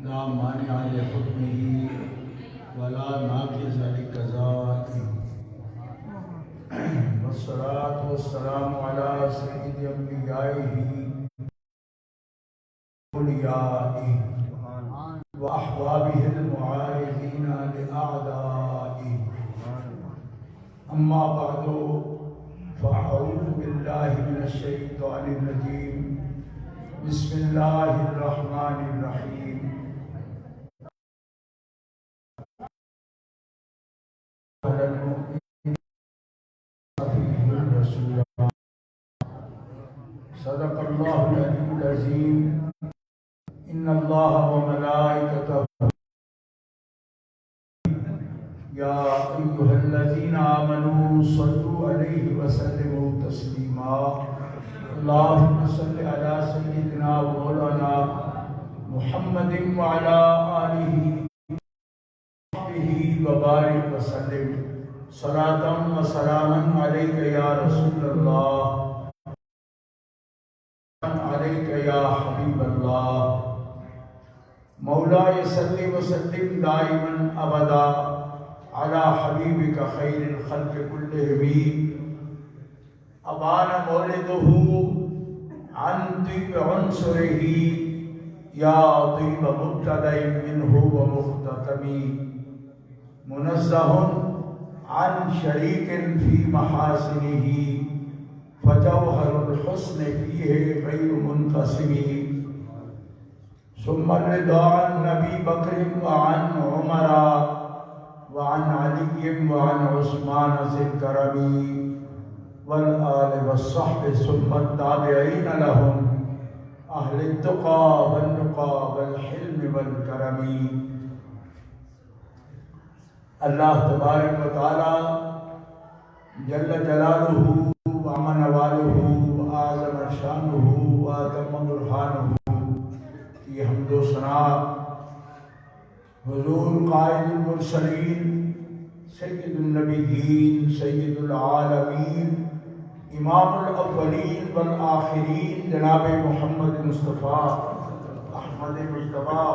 لا مانع لحكمه ولا ناقض لقضائه والصلاة والسلام على سيد أنبيائه وأوليائه وأحبابه المعارضين لأعدائه. أما بعد فأعوذ بالله من الشيطان الرجيم. بسم الله الرحمن الرحيم. صدق الله العلي العظيم. إن الله وملائكته يا أيها الذين آمنوا صلوا عليه وسلموا تسليما. اللهم صل على سيدنا ومولانا محمد وعلى آله وصحبه وبارك وسلم صلاة وسلاما عليك يا رسول الله عليك يا حبيب الله. مولاي صل وسلم دائما أبدا على حبيبك خير الخلق كلهم. أبان مولده عن طيب عنصره يا طيب مبتدأ منه ومختتم. منزه عن شريك في محاسنه فجوهر الحسن فيه غير منقسم. ثم الرضا عن أبي بكر وعن عمر وعن علي وعن عثمان ذي الكرم والآل والصحب ثم التابعين لهم أهل التقى والنقى والحلم والكرم. اللہ تبارک و تعالی جل جلالہ وعمن والہ وآزم شانہ وآتم برہانہ کی حمد و ثنا حضور قائد المرسلین سید النبیین سید العالمین امام الاولین والآخرین جناب محمد مصطفیٰ احمد مجتبیٰ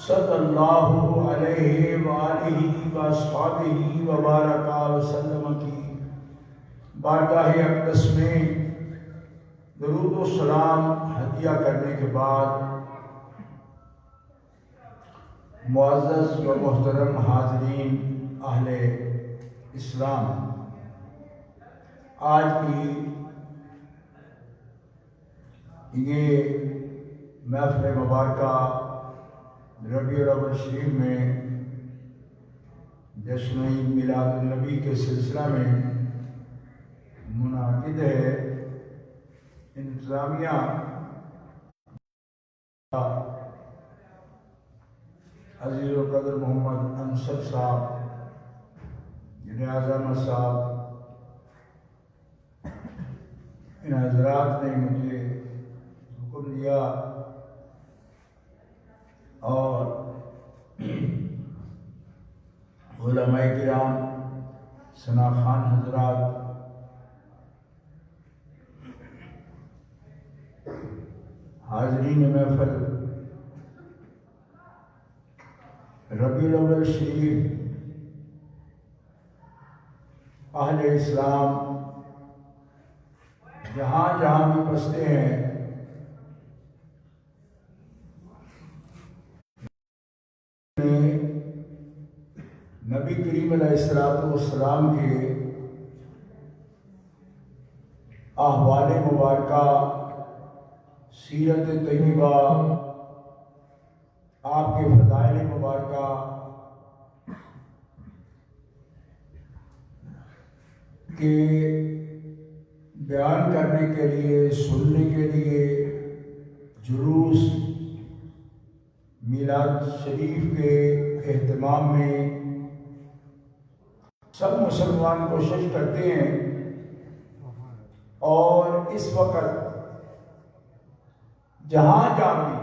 صلی اللہ علیہ وآلہ واصحابہ وبارک وسلم کی بارگاہ اقدس میں درود و سلام ہدیہ کرنے کے بعد معزز و محترم حاضرین اہل اسلام، آج کی یہ محفل مبارکہ ربیع الاول شریف میں جشن عید میلاد النبی کے سلسلہ میں منعقد ہے. انتظامیہ عزیز القدر محمد انصر صاحب، ریاض احمد صاحب، ان حضرات نے مجھے حکم دیا اور علماء کرام، ثنا خان حضرات، حاضرین محفل، ربیع الاول شریف، اہل اسلام جہاں جہاں بھی بستے ہیں، نبی کریم علیہ السلام کے احوال مبارکہ، سیرت طیبہ، آپ کے فضائل مبارکہ کے بیان کرنے کے لیے، سننے کے لیے جلوس میلاد شریف کے اہتمام میں سب مسلمان کوشش کرتے ہیں. اور اس وقت جہاں جہاں بھی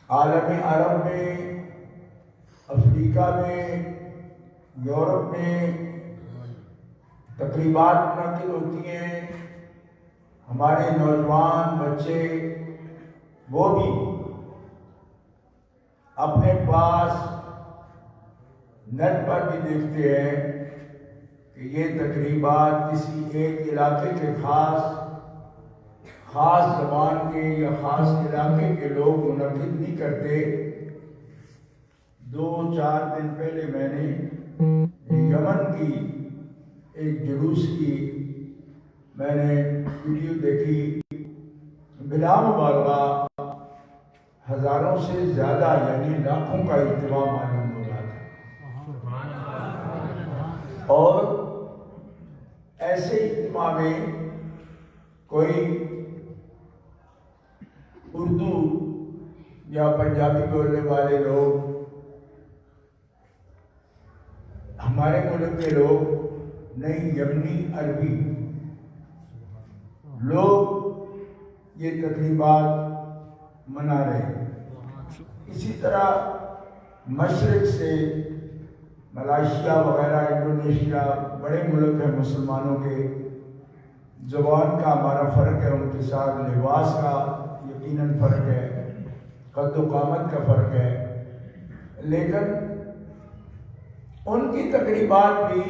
عالم عرب میں، افریقہ میں، یورپ میں تقریبات منعقد ہوتی ہیں، ہمارے نوجوان بچے وہ بھی اپنے پاس نیٹ پر بھی دیکھتے ہیں کہ یہ تقریبات کسی ایک علاقے کے خاص زبان کے یا خاص علاقے کے لوگ منعقد نہیں کرتے۔ 2-4 دن پہلے میں نے یمن کی ایک جلوس کی میں نے ویڈیو دیکھی، بلا مبالغہ ہزاروں سے زیادہ یعنی لاکھوں کا اجتماع معلوم ہو رہا تھا، اور ایسے اجتماع میں کوئی اردو یا پنجابی بولنے والے لوگ، ہمارے ملک کے لوگ نہیں، یمنی عربی لوگ یہ تقریبات منا رہے ہیں۔ اسی طرح مشرق سے ملائیشیا وغیرہ، انڈونیشیا بڑے ملک ہیں مسلمانوں کے، زبان کا ہمارا فرق ہے، ان کے ساتھ لباس کا یقیناً فرق ہے، قد و قامت کا فرق ہے، لیکن ان کی تقریبات بھی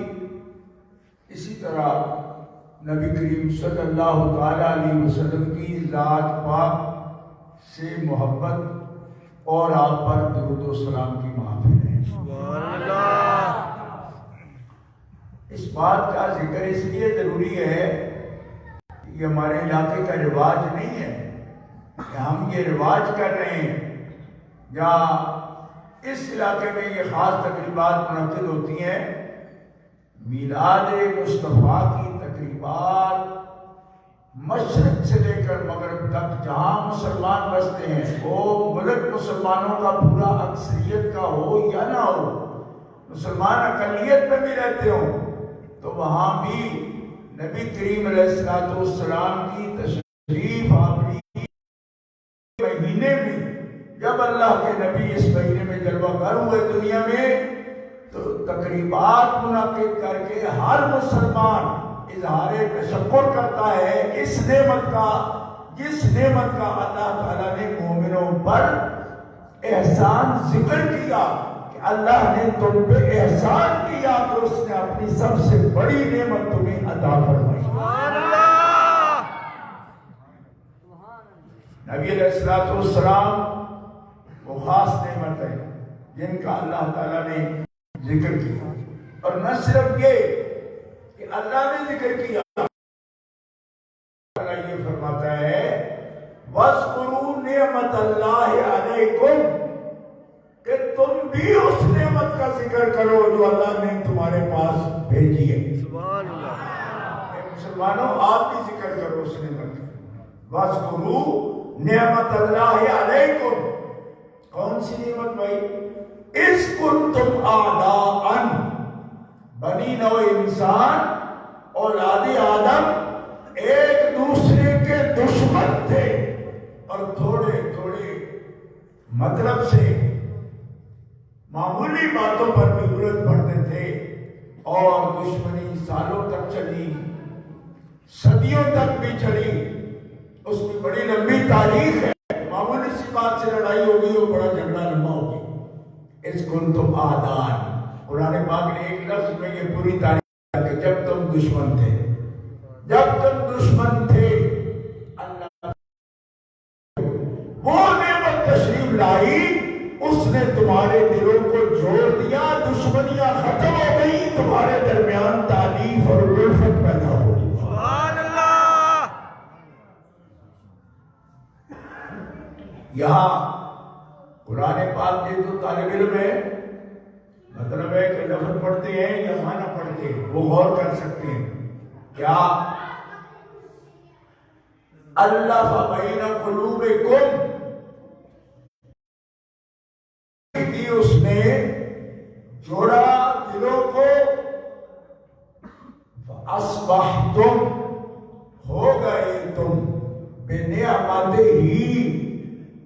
اسی طرح نبی کریم صلی اللہ تعالیٰ علیہ وسلم کی ذات پاک سے محبت اور آپ پر درود و سلام کی محفل ہے۔ سبحان اللہ۔ اس بات کا ذکر اس لیے ضروری ہے کہ یہ ہمارے علاقے کا رواج نہیں ہے کہ ہم یہ رواج کر رہے ہیں، یا اس علاقے میں یہ خاص تقریبات منعقد ہوتی ہیں۔ میلاد مصطفیٰ کی تقریبات مشرق سے لے کر مغرب تک جہاں مسلمان بستے ہیں، وہ ملک مسلمانوں کا پورا اکثریت کا ہو یا نہ ہو، مسلمان اقلیت میں بھی رہتے ہوں، تو وہاں بھی نبی کریم علیہ السلام کی تشریف آوری مہینے میں، جب اللہ کے نبی اس مہینے میں جلوہ گر ہوئے دنیا میں، تو تقریبات منعقد کر کے ہر مسلمان اظہار تشکر کرتا ہے اس نعمت کا، جس نعمت کا اللہ تعالیٰ نے مومنوں پر احسان ذکر کیا کہ اللہ نے تم پہ احسان کیا کہ اس نے اپنی سب سے بڑی نعمت تمہیں عطا فرمائی۔ نبی علیہ السلام وہ خاص نعمت ہے جن کا اللہ تعالیٰ نے ذکر کیا، اور نہ صرف یہ کہ اللہ نے ذکر کیا، اللہ یہ فرماتا ہے وَاذْكُرُوا نِعْمَةَ اللَّهِ عَلَيْكُمْ، کہ تم بھی اس نعمت کا ذکر کرو جو اللہ نے تمہارے پاس بھیجی ہے۔ سبحان اللہ۔ اے مسلمانوں، آپ بھی ذکر کرو اس نعمت کا۔ وَاذْكُرُوا نِعْمَةَ اللَّهِ عَلَيْكُمْ، کون سی نعمت بھائی؟ اِذْ كُنْتُمْ أَعْدَاءً، بنی نوع انسان اولاد آدم ایک دوسرے کے دشمن تھے، اور تھوڑے تھوڑے مطلب سے معمولی باتوں پر بھی الجھ پڑتے تھے، اور دشمنی سالوں تک چلی، صدیوں تک بھی چلی، اس کی بڑی لمبی تاریخ ہے۔ معمولی سی بات سے لڑائی ہو گئی اور بڑا جھگڑا لمبا ہو گیا۔ اِذْ كُنْتُمْ أَعْدَاءً، قرآن پاک نے ایک لفظ میں یہ پوری تاریخ ہے کہ جب تم دشمن تھے، جب تم دشمن تھے، اللہ وہ نعمت تشریف لائی، اس نے تمہارے دلوں کو جوڑ دیا، دشمنیاں ختم ہو گئی، تمہارے درمیان تالیف اور الفت پیدا ہو گئی۔ سبحان اللہ۔ یہاں قرآن پاک کے جو طالب علم ہے، مطلب ہے کہ لفظ پڑھتے ہیں یا معنی پڑھتے ہیں، وہ غور کر سکتے ہیں۔ کیا الف بین قلوبکم، اس نے جوڑا دلوں کو، فاصبحتم، ہو گئے تم، بنعمتہ،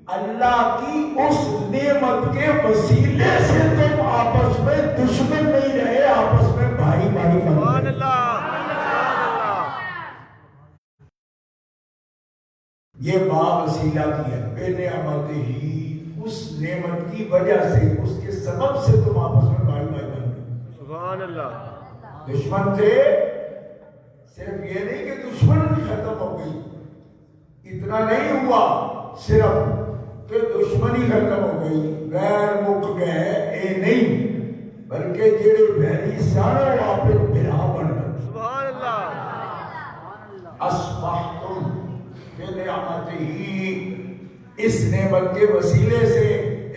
اللہ کی اس نعمت کے وسیلے سے تم آپس میں دشمن نہیں رہے، آپس میں بھائی بھائی بن گئے۔ یہ با وسیلہ کی ہے، بنعمتہ، اس نعمت کی وجہ سے، اس کے سبب سے تم آپس میں بھائی بھائی بن گئے. سبحان اللہ. دشمن تھے، صرف یہ نہیں کہ دشمن بھی ختم ہو گئی، اتنا نہیں ہوا صرف کہ دشمنی ختم ہو گئی، غیر مک گئے، اے نہیں، بلکہ جڑے ویری سارے واپس بنا بن گئے. سبحان اللہ. اصبحتم بنعمتہ، اس نعمت کے وسیلے سے،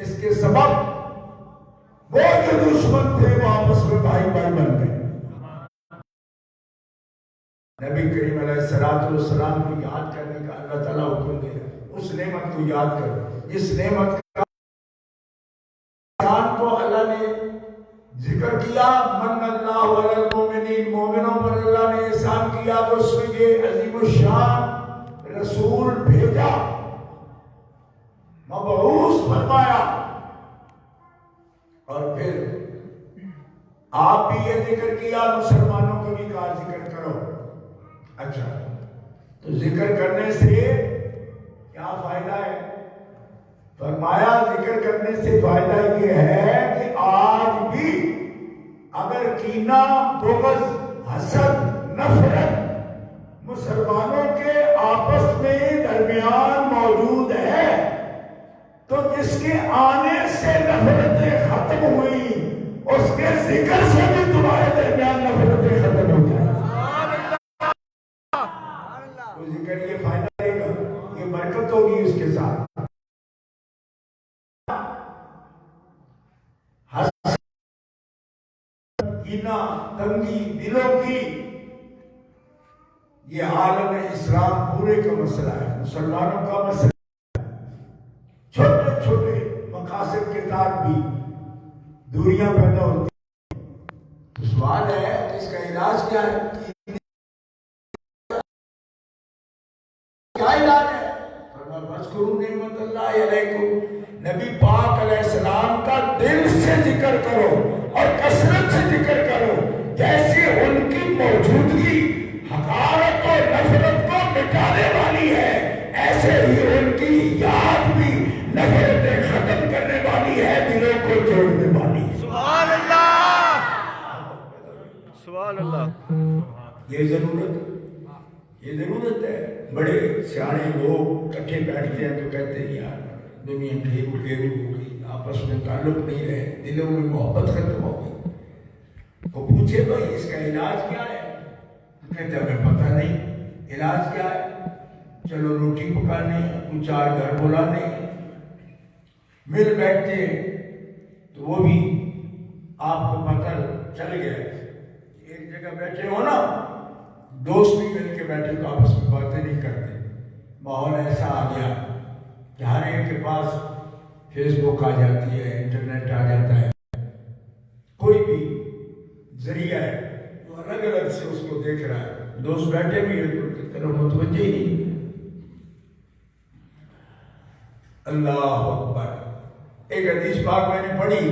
اس کے سبب وہ جو دشمن تھے وہ آپس میں بھائی بھائی بن گئے. نبی کریم علیہ السلام کو یاد کرنے کا اللہ تعالیٰ حکم دے رہا ہے. اس نعمت کو یاد کرو. اس نعمت کا انسان کو اللہ نے ذکر کیا، من اللہ علی المومنین، مومنوں پر اللہ نے احسان کیا، تو اس میں یہ عظیم الشان رسول بھیجا، مبعوث فرمایا. اور پھر آپ بھی یہ ذکر کیا، مسلمانوں کو بھی کہا ذکر کرو. اچھا، تو ذکر کرنے سے کیا فائدہ ہے؟ فرمایا ذکر کرنے سے فائدہ یہ ہے کہ آج بھی اگر کینہ، بغض، حسد، نفرت مسلمانوں کے آپس میں درمیان موجود ہے، تو جس کے آنے سے نفرتیں ختم ہوئی، اس کے ذکر سے بھی تمہارے درمیان نفرتیں ختم ہو جائیں. تو ذکر یہ فائدہ دے گا، یہ برکت ہوگی اس کے ساتھ. کینہ، تنگی دلوں کی، یہ عالم اسلام پورے کا مسئلہ ہے، مسلمانوں کا مسئلہ ہے. چھوٹے چھوٹے مقاصد کے تحت بھی دوریاں پیدا ہوتی ہیں. سوال ہے اس کا علاج کیا ہے؟ کیا علاج ہے؟ فَاذْكُرُوا نِعْمَتَ اللَّهِ عَلَيْكُمْ. نبی پاک علیہ السلام کا دل سے ذکر کرو اور کثرت سے ذکر کرو. جیسے ان کی موجودگی حقارت اور نفرت کو مٹانے والی ہے، ایسے ہی ان کی یاد بھی نفرتیں ختم کرنے والی ہے، دلوں کو جوڑنے والی ہے. سبحان اللہ. سبحان اللہ. یہ ضرورت ہے. بڑے سیانے لوگ کٹھے بیٹھتے ہیں تو کہتے ہیں یار دنیا گھیرو ہو گئی، آپس میں تعلق نہیں رہے، دلوں میں محبت ختم ہو گئی. وہ پوچھے بھائی اس کا علاج کیا ہے؟ کہتے ہمیں پتہ نہیں علاج کیا ہے. چلو روٹی پکانے، دو چار گھر بلانے، مل بیٹھتے تو وہ بھی آپ کو پتہ چل گیا. ایک جگہ بیٹھے ہو نا، دوست بھی مل کے بیٹھے تو آپس میں باتیں نہیں کرتے. ماحول ایسا آ گیا کہ ہر ایک کے پاس فیس بک آ جاتی ہے، انٹرنیٹ آ جاتا ہے، کوئی بھی ذریعہ ہے جو الگ الگ سے اس کو دیکھ رہا ہے. دوست بیٹھے بھی ہیں تو طرف متوجہ ہی نہیں. اللہ اکبر. ایک حدیث پاک میں نے پڑھی،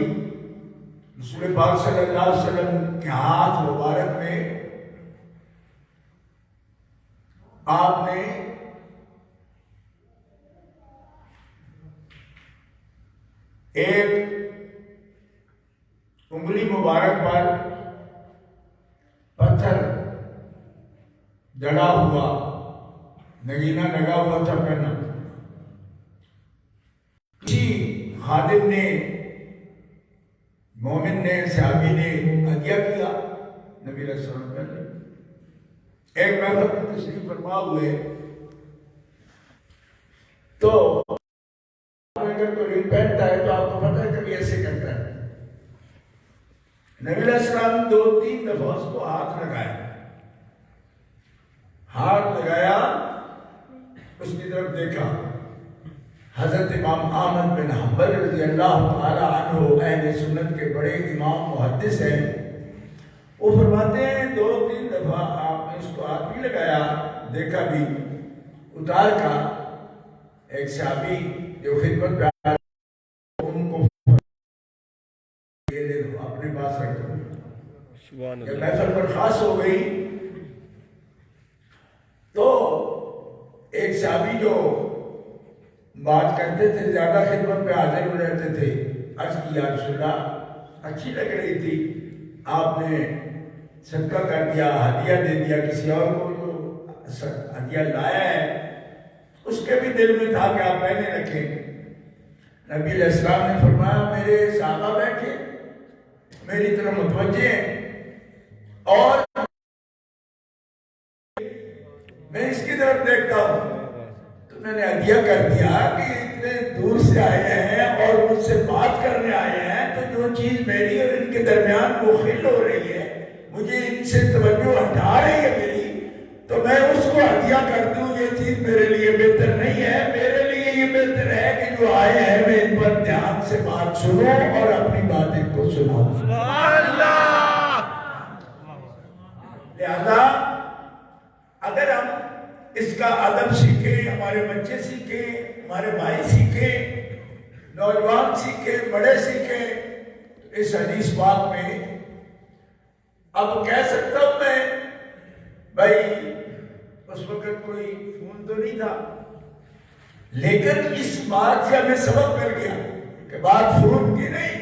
رسول پاک صلی اللہ علیہ وسلم کے ہاتھ مبارک میں آپ نے ایک انگلی مبارک پر پتھر جڑا ہوا، نگینہ لگا ہوا تھا پہنا. کسی خادم نے، مومن نے، صحابی نے عطیہ کیا نبی علیہ السلام پہلے. ایک محفل میں تشریف فرما ہوئے تو اگر کوئی پہنتا ہے تو آپ کو پتہ ہے کبھی ایسے کرتا ہے. نبی علیہ السلام 2-3 دفعہ اس کو ہاتھ لگایا، اس کی طرف دیکھا. حضرت امام احمد بن حنبل رضی اللہ تعالی عنہ اہل سنت کے بڑے امام محدث ہیں. وہ فرماتے ہیں 2-3 دفعہ آپ نے اس کو ہاتھ بھی لگایا، دیکھا بھی، اتار کا. ایک صحابی جو خدمت پہ آیا ان کو یہ لے دو، اپنے پاس رکھ دو. جب محفل پر خاص ہو گئی تو ایک صحابی جو بات کرتے تھے، زیادہ خدمت پہ حاضر ہو رہتے تھے۔ عرض کی یا رسول اللہ، اچھی لگ رہی تھی، آپ نے صدقہ کر دیا، ہدیہ دے دیا کسی اور کو، جو ہدیہ لایا ہے اس کے بھی دل میں تھا کہ آپ پہنے رکھیں۔ نبی علیہ السلام نے فرمایا میرے صحابہ بیٹھے میری طرف متوجہ ہیں اور میں اس کی طرف دیکھتا ہوں، تو میں نے ہدیہ کر دیا کہ اتنے دور سے آئے ہیں اور مجھ سے بات کرنے آئے ہیں، تو جو چیز میری اور ان کے درمیان مخل ہو رہی ہے، مجھے ان سے توجہ ہٹا رہی ہے میری، تو میں اس کو ہدیہ کر دوں، یہ چیز میرے لیے بہتر نہیں ہے۔ میرے لیے یہ بہتر ہے کہ جو آئے ہیں میں ان پر دھیان سے بات سنوں اور اپنی بات ان کو سناؤں۔ سبحان اللہ۔ لہذا اگر ہم اس کا ادب سیکھیں، ہمارے بچے سیکھیں، ہمارے بھائی سیکھیں، نوجوان سیکھیں، بڑے سیکھیں، اس حدیث پاک میں اب کہہ سکتا ہوں میں بھائی اس وقت کوئی فون تو نہیں تھا، لیکن اس بات سے ہمیں سبق مل گیا کہ بات فون کی نہیں،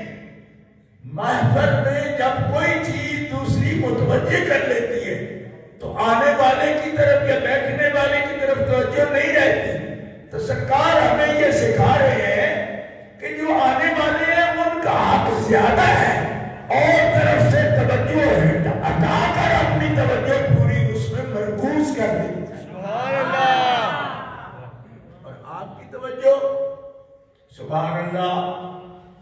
محفل میں جب کوئی چیز دوسری متوجہ کر لیتی ہے تو آنے والے کی طرف یا بیٹھنے والے کی طرف توجہ نہیں رہتی۔ تو سرکار ہمیں یہ سکھا رہے ہیں کہ جو آنے والے ہیں ان کا حق زیادہ ہے، اور طرف سے توجہ ہٹا کر اپنی توجہ پوری اس میں مرکوز کر دیں۔ سبحان اللہ۔ اور آپ کی توجہ سبحان اللہ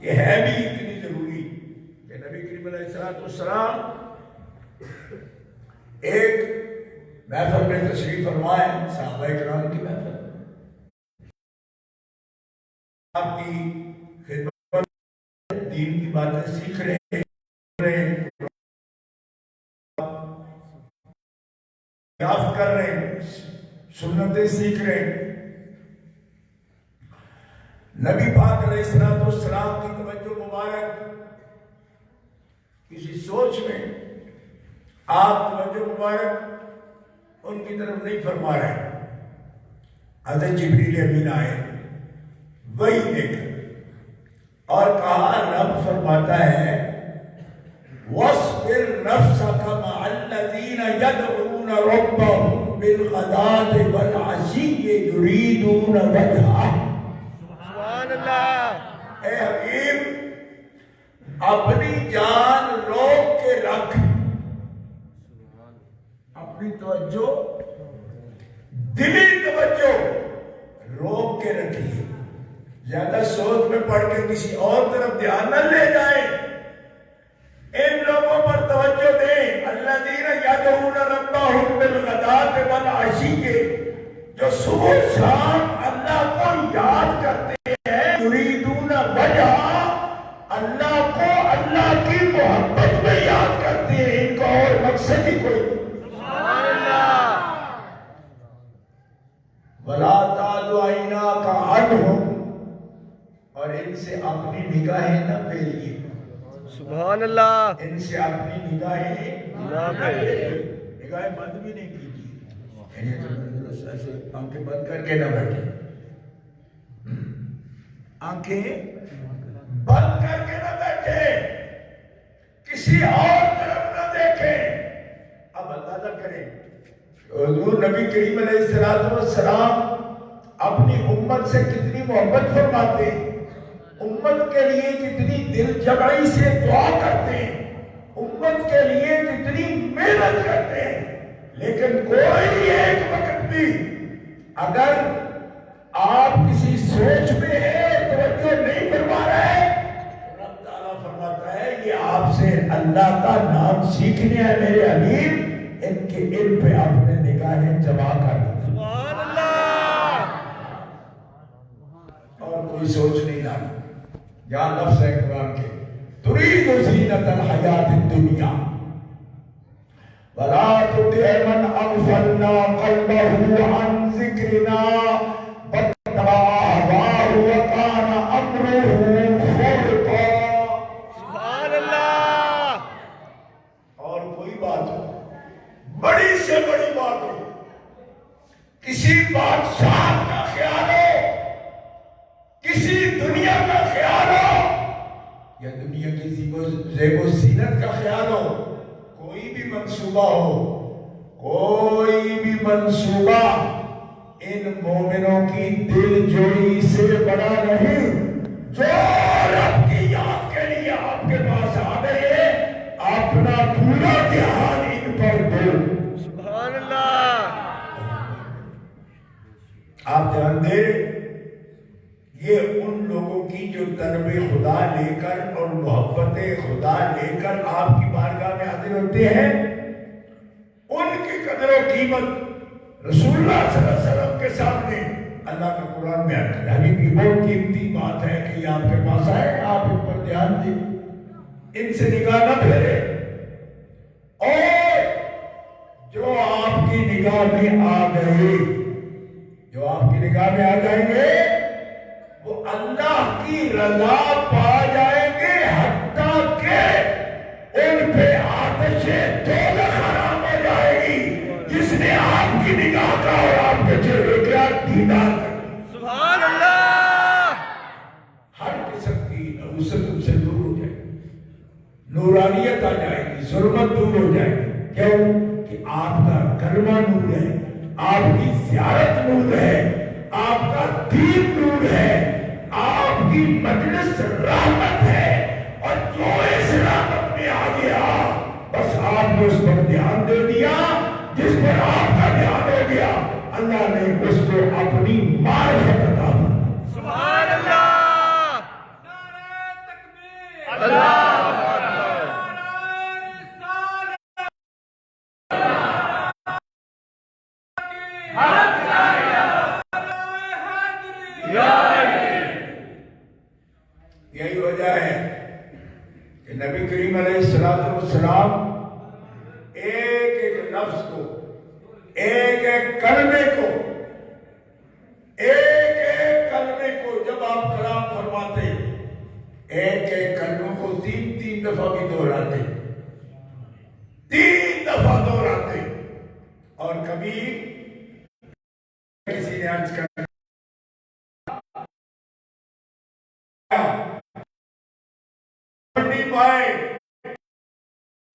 یہ ہے بھی اتنی ضروری کہ نبی کریم علیہ السلام ایک محفل میں تشریف فرمائے، صحابہ کرام کی محفل، آپ کی خدمت دین کی باتیں سیکھ رہے ہیں، یافت کر رہے ہیں، سنتیں سیکھ رہے ہیں۔ نبی پاک علیہ السلام کی توجہ مبارک کسی سوچ میں آپ توجہ مبارک ان کی طرف نہیں فرما رہے۔ حضرت جبریل امین آئے وہی دیکھ اور کہا، رب فرماتا ہے وَاصْبِرْ نَفْسَكَ مَعَ الَّذِينَ يَدْعُونَ رَبَّهُمْ بِالْغَدَاةِ وَالْعَشِيِّ يُرِيدُونَ وَجْهَهُ۔ سبحان اللہ۔ اے حبیب اپنی جان روک کے رکھ، اپنی توجہ دلی توجہ روک کے رکھیے، زیادہ سوچ میں پڑھ کے کسی اور طرف دھیان نہ لے جائیں، ان لوگوں پر توجہ دیں۔ الذین یدعون ربهم بالغداة والعشی، جو صبح شام اللہ کو یاد کرتے ہیں، یریدون وجہ، اللہ کو اللہ کی محبت میں یاد کرتے ہیں، ان کا اور مقصد ہی کوئی نہیں۔ وَلَا تَعْدُ عَيْنَاكَ عَنْهُمْ، اور ان سے اپنی نگاہیں نہ پھیریے، سبحان اللہ۔ ان سے اپنی نگاہیں نہ پھیریے، نگاہیں بند بھی نہیں کیجیے، یعنی ایسے آنکھیں بند کر کے نہ بیٹھے، آنکھیں بند کر کے نہ بیٹھے، کسی اور طرف نہ دیکھیں۔ اب اندازہ کریں حضور نبی کریم علیہ السلام اپنی امت سے کتنی محبت فرماتے ہیں، امت کے لیے کتنی دل جمعی سے دعا کرتے ہیں، امت کے لیے کتنی محنت کرتے ہیں، لیکن کوئی ایک وقت بھی اگر آپ کسی سوچ میں ہے توجہ نہیں فرما رہے، رب تعالیٰ فرماتا ہے یہ آپ سے اللہ کا نام سیکھنے ہے میرے حبیب، ان کے علم پہ اپنے نگاہیں جمع کر دیں۔ سبحان اللہ۔ اور کوئی سوچ نہیں لانا۔ یہاں لفظ ہے قرآن کے، ترید زینت الحیات الدنیا ولا تطع من اغفلنا قلبه عن ذکرنا واتبع هواه وكان امره فرطا۔ سبحان اللہ۔ اور کوئی بات ہو، بڑی سے بڑی بات ہو، کسی بادشاہ کا خیال ہو یا دنیا کی زیب و زینت کا خیال ہو، کوئی بھی منصوبہ ہو، کوئی بھی منصوبہ ان مومنوں کی دل جوئی سے بڑا نہیں۔ جو رب کی یاد کے لیے آپ کے پاس آ گئے، اپنا پورا دھیان ان پر دو۔ سبحان اللہ۔ آپ دھیان دیں، یہ ان لوگوں کی جو طلب خدا لے کر اور محبت خدا لے کر آپ کی بارگاہ میں حاضر ہوتے ہیں، ان کی قدر و قیمت رسول اللہ صلی اللہ علیہ وسلم کے سامنے اللہ کا قرآن میں آتا ہے۔ حبیب کی بہت قیمتی بات ہے کہ یہ آپ کے پاس آئے، آپ ان پر دھیان دیں، ان سے نگاہ نہ پھیرے، اور جو آپ کی نگاہ میں آ گئے، جو آپ کی نگاہ میں آ جائیں گے، وہ اللہ کی رضا پا جائیں گے، حتیٰ کہ ان پہ آتش دوزخ حرام ہو جائے گی، جس نے آپ کی نگاہ کا اور آپ کے چہرے کا دیدار کر۔ سبحان اللہ۔ ہر قسم کی نحوست تم سے دور ہو جائے گی، نورانیت آ جائے گی، ظلمت دور ہو جائے گی۔ کیوں کہ آپ کا کلمہ نور ہے، آپ کی زیارت نور ہے، آپ کا دین نور ہے، آپ کی مجلس رحمت ہے، اور جو اس رحمت میں آ گیا بس آپ نے اس پر دھیان دے دیا، جس پر آپ کا دھیان ہو گیا اللہ نے اس کو اپنی معرفت عطا فرمائی۔ سبحان اللہ۔ نعرہ تکبیر، اللہ اکبر۔ یہی وجہ ہے کہ نبی کریم علیہ السلام ایک ایک لفظ کو، ایک ایک کلمے کو، ایک ایک کلمے کو جب آپ کلام فرماتے، ایک ایک کلموں کو تین تین دفعہ بھی دہراتے، تین دفعہ دہراتے، اور کبھی کسی نے عرض کر نہیں پائے،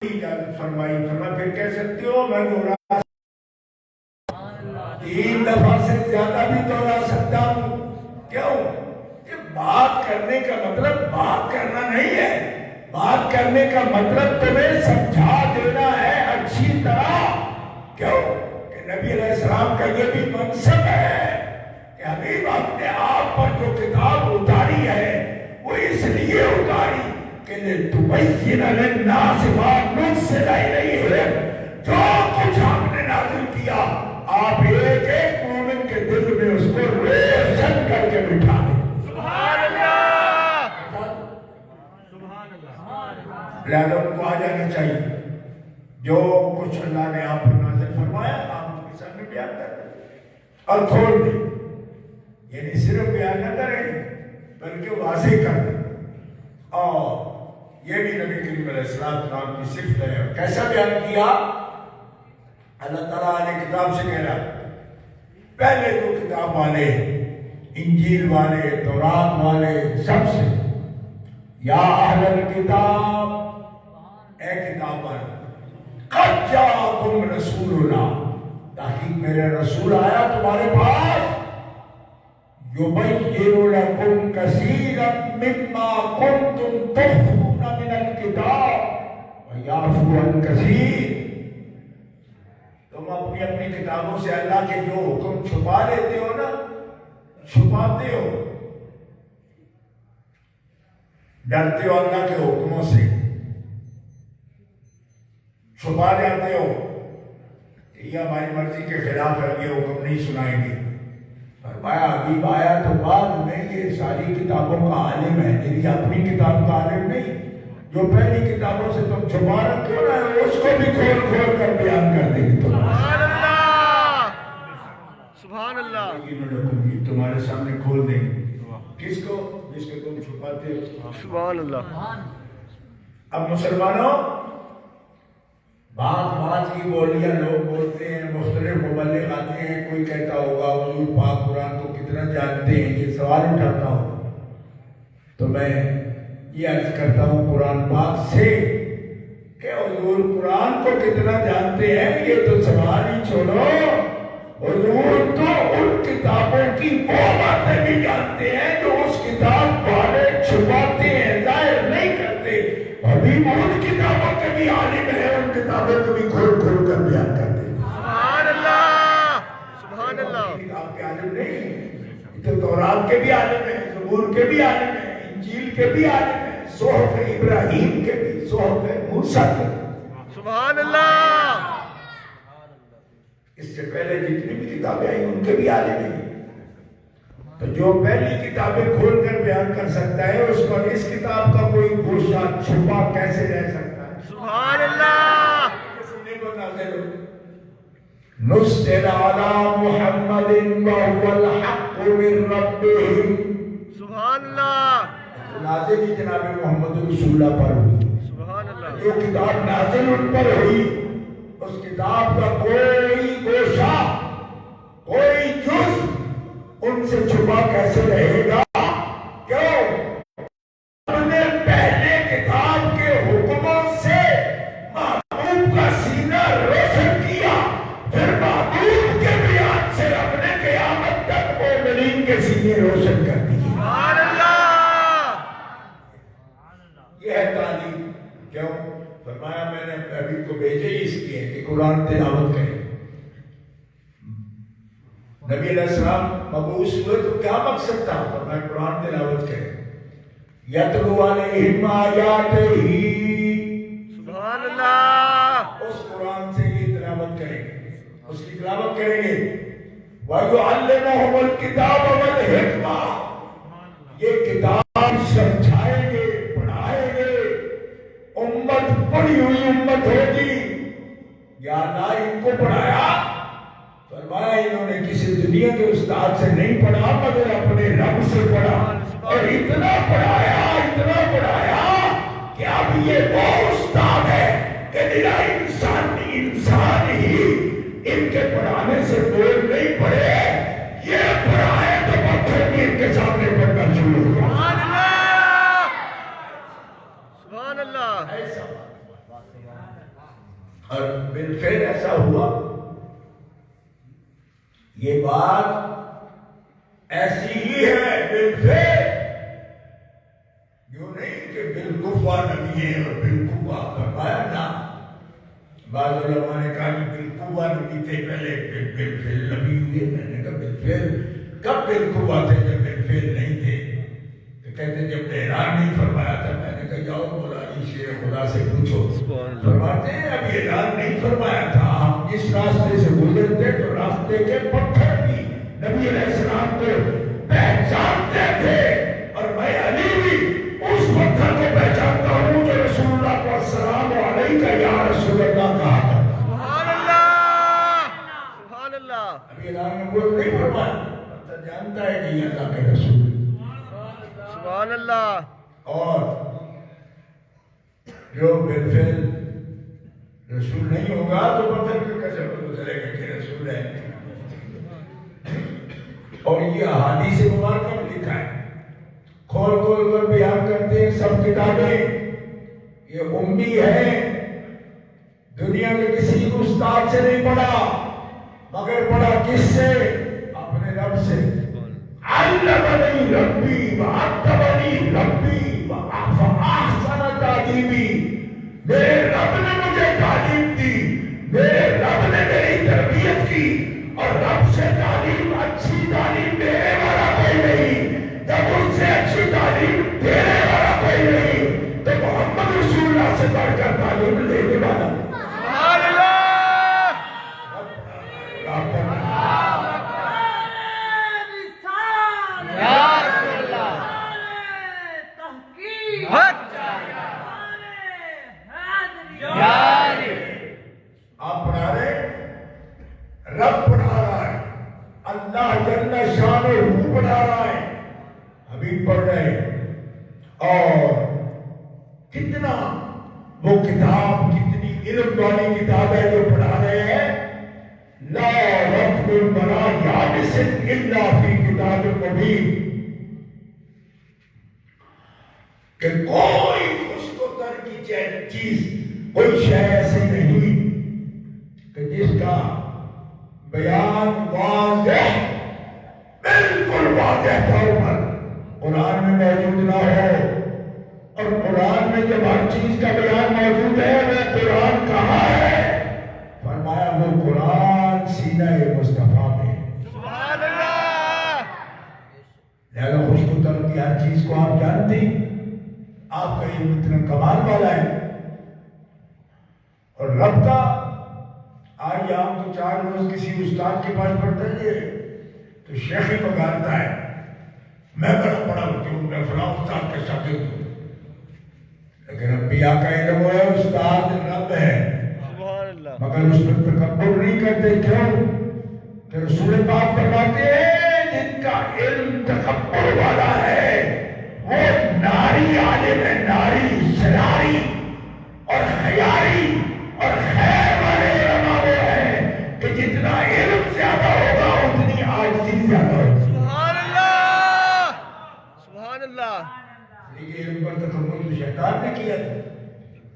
اجازت فرمائی، پھر کہہ سکتے ہو میں دوہرا تین دفعہ سے زیادہ بھی دوہرا سکتا ہوں۔ کیوں کہ بات کرنے کا مطلب بات کرنا نہیں ہے، بات کرنے کا مطلب تمہیں سمجھا دینا ہے اچھی طرح۔ کیوں کہ نبی علیہ السلام کا یہ بھی منصب ہے کہ حبیب ہم نے آپ پر جو کتاب اتاری ہے وہ اس لیے اتاری کہ لِتُبَيِّنَ لِلنَّاسِ مَا نُزِّلَ إِلَيْهِمْ، جو کچھ ہم نے نازل کیا آپ ایک ایک مومن کے دل میں اس کو روشن کر کے بٹھا دیں۔ سبحان اللہ۔ سبحان اللہ۔ لہذا ان کو آ جانا چاہیے، جو کچھ اللہ نے آپ پر نازل فرمایا آپ ان کے سامنے بیان کر دیں اور کھول دیں، یعنی صرف بیان نہ کریں بلکہ واضح کر دیں۔ اور یہ بھی نبی کریم علیہ السلام کی صفت ہے۔ کیسا بیان کیا؟ اللہ تعالیٰ نے کتاب سے کہہ رہا، پہلے تو کتاب والے، انجیل والے، تورات والے، سب سے، یا اہل الکتاب، اے کتاب والے، قد جاءکم رسولنا، تحقیق میرے رسول آیا تمہارے پاس، یبین لکم کثیرا مما کنتم تخفون من الکتاب ویعفو عن کثیر۔ تم اپنی اپنی کتابوں سے اللہ کے جو حکم چھپا لیتے ہو نا، چھپاتے ہو، ڈرتے ہو اللہ کے حکموں سے، چھپا جاتے ہو کہ یہ ہماری مرضی کے خلاف ہے، یہ حکم نہیں سنائیں گے۔ فرمایا حبیب آیا تو بعد میں یہ ساری کتابوں کا عالم ہے، میری اپنی کتاب کا عالم نہیں، جو پہلی کتابوں سے تم چھپا رکھتے ہو نا اس کو بھی کھول کھول کر بیان کر دیں گے تم۔ سبحان اللہ۔ سبحان اللہ۔ تمہارے سامنے کھول دیں گے، کس کو؟ جس کو تم چھپاتے ہو۔ سبحان اللہ۔ اب مسلمانوں، بات کی بولیاں لوگ بولتے ہیں، مختلف مبلغ آتے ہیں، کوئی کہتا ہوگا حضور پاک قرآن کو کتنا جانتے ہیں، یہ سوال اٹھاتا ہوں تو میں یہ عرض کرتا ہوں قرآن پاک سے کہ حضور قرآن کو کتنا جانتے ہیں یہ تو سوال ہی چھوڑو، حضور تو ان کتابوں کی وہ باتیں بھی جانتے ہیں جو اس کتاب والے چھپاتے ہیں، ظاہر نہیں کرتے. ابھی وہ ان کتابوں کے بھی عالم ہیں، ان کتابوں کو بھی کھول کھول کر بیان کرتے ہیں. سبحان اللہ، سبحان اللہ. کتاب کے عالم نہیں، تو تورات کے بھی عالم ہیں، زبور کے بھی عالم ہیں، انجیل کے بھی عالم ہیں، صحف ابراہیم کے بھی، صحف موسیٰ کے بھی. سبحان اللہ. اس سے پہلے جتنی بھی کتابیں آئی ان کے بھی عالم ہیں. تو جو پہلی کتابیں کھول کر بیان کر سکتا ہے اس پر اس کتاب کا کوئی گوشہ چھپا کیسے رہ سکتا ہے؟ سبحان اللہ. سننے کو نازل ہو نزل علی محمد وهو الحق من ربهم. سبحان اللہ. نازل ہی جناب محمد رسول اللہ پر ہوئی. سبحان اللہ. جو کتاب نازل ان پر ہوئی اس کتاب کا کوئی گوشہ کوئی جز ان سے چھپا کیسے رہے گا؟ کیوں؟ انہوں نے پہلے کتاب کے حکموں سے محبوب کا سینہ روشن کیا، پھر محبوب کے بیان سے رب نے قیامت تک مومنین کے سینے روشن کر دیے. سبحان اللہ. یہ ہے تعلیم. کیوں؟ فرمایا میں نے ابھی کو بھیجے ہی اس لیے کہ قرآن تلاوت کریں. نبی علیہ السلام مبعوث ہوئے تو کیا مقصد تھا؟ فرمایا قرآن تلاوت کریں. یتلو علیہم آیاتہ، سبحان اللہ. اس قرآن سے یہ تلاوت کریں گے، اس کی تلاوت کریں گے. وَيُعَلِّمُهُمُ الْكِتَابَ وَالْحِکْمَةَ، یہ کتاب سمجھائیں گے، پڑھائیں گے. امت پڑھی ہوئی امت ہوگی. یا نہ ان کو پڑھایا؟ فرمایا انہوں نے کسی دنیا کے استاد سے نہیں پڑھا مگر اپنے رب سے پڑھا، اور اتنا پڑھایا کہ اب یہ وہ استاد ہے کہ نرا انسان ہی ان کے پڑھانے سے بول نہیں پڑے، یہ پڑھائے تو پتھر بھی ان کے سامنے پڑھنا شروع ہوا. سبحان اللہ. سبحان اللہ. ایسا اور بالفعل ایسا ہوا. یہ بات ایسی ہی ہے بالفعل، یوں نہیں کہ بالکفا نبی ہے اور بالکفا. فرمایا نا، بعض علماء نے کہا کہ بالکفا نبی تھے پہلے بالفعل نبی ہوئے. میں نے کہا بالفعل کب بالکفا تھے جب بالفعل نہیں تھے؟ تو کہتے جب اعلان نہیں فرمایا تھا. میں نے کہا جاؤ مولانا شیر خدا سے پوچھو. فرماتے ہیں اب اعلان نہیں فرمایا تھا، ہم جس راستے سے گزرتے تو راستے کے پتھر بھی نبی علیہ السلام کو پہچانتے تھے، اور میں علی بھی اس پتھر کو پہچانتا ہوں جو رسول اللہ کو السلام علیکہ یا رسول اللہ کہا تھا. سبحان اللہ. سبحان اللہ. ابھی اعلان میں وہ نہیں فرمایا، پتھر جانتا ہے کہ یہ اللہ کے رسول. سبحان اللہ. اور جو بالفعل رسول نہیں ہوگا تو پتھر کیوں کیسے پتہ چلے گا کہ رسول ہے؟ اور یہ احادیث مبارکہ میں لکھا ہے، کھول کھول کر بیان کرتے ہیں سب کتابیں. یہ امی ہے، دنیا میں کسی استاد سے نہیں پڑھا مگر پڑھا کس سے؟ اپنے رب سے. علمنی ربی وعلمنی ربی فاحسن تعلیمی. میرے رب نے مجھے تعلیم دی، میرے رب نے میری تربیت کی، اور رب سے تعلیم اچھی تعلیم دینے والا کوئی نہیں. جب ان سے اچھی تعلیم دینے والا کوئی نہیں تو محمد رسول اللہ سے بڑھ کر تعلیم لینے والا. سبحان اللہ. آپ پڑھا رہے، رب پڑھا رہا ہے، اللہ جل شانہ پڑھا رہا ہے، حبیب پڑھ رہے ہیں. اور کتنا وہ کتاب، کتنی علم والی کتاب ہے جو پڑھا رہے ہیں. لا رتب ولا یابس الا فی کتاب مبین. کہ کوئی اس کو تر کی چیز کوئی شے ایسی نہیں کہ جس کا بیان واضح بالکل واضح طور پر قرآن میں موجود نہ ہو. اور قرآن میں جب ہر چیز کا بیان موجود ہے وہ قرآن کہاں ہے؟ فرمایا وہ قرآن سینہ مصطفیٰ میں. سبحان اللہ. لہذا خوش کو طرف کی ہر چیز کو آپ جانتے ہیں. آپ کا علم اتنا کمال والا ہے. اور رب کا آج آپ تو 4 روز کسی استاد کے پاس پڑھتے ہیں تو شیخ ہی پکارتا ہے میں بڑا پڑھا ہوں میں فلاں استاد کا شاگرد ہوں. لیکن انبیاء کا علم ہے استاد رب ہے سبحان اللہ. مگر اس پر تکبر نہیں کرتے. کیوں کہ رسول پاک فرماتے ہیں جن کا علم تکبر والا ہے وہ ناری عالم ہے. ناری سراری اور خیاری اور خیر والے علماء وہ ہیں کہ جتنا علم زیادہ ہوگا اتنی عاجزی زیادہ ہوگی. سبحان اللہ. سبحان اللہ. لیکن علم پر تکبر تو شیطان نے کیا تھا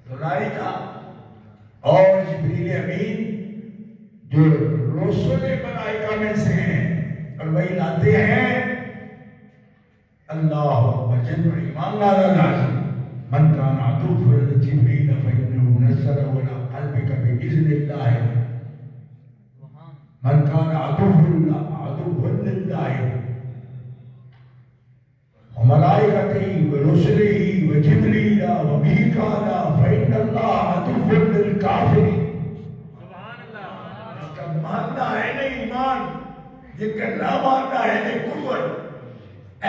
تو ناری تھا. اور جبریل امین جو رسول ملائکہ میں سے ہیں اور وہی لاتے ہیں اللہ اکبر جن پر ایمان لانا لازم. من کان عدوا لجبریل فإنه نزله على قلبك بإذن الله. من کان عدوا لله وملائكته ورسله وجبريل وميكال فإن الله عدو للكافرين. سبحان اللہ. اس کا ماننا ہے نہیں ایمان جن کا نہ ماننا ہے نہیں کفر.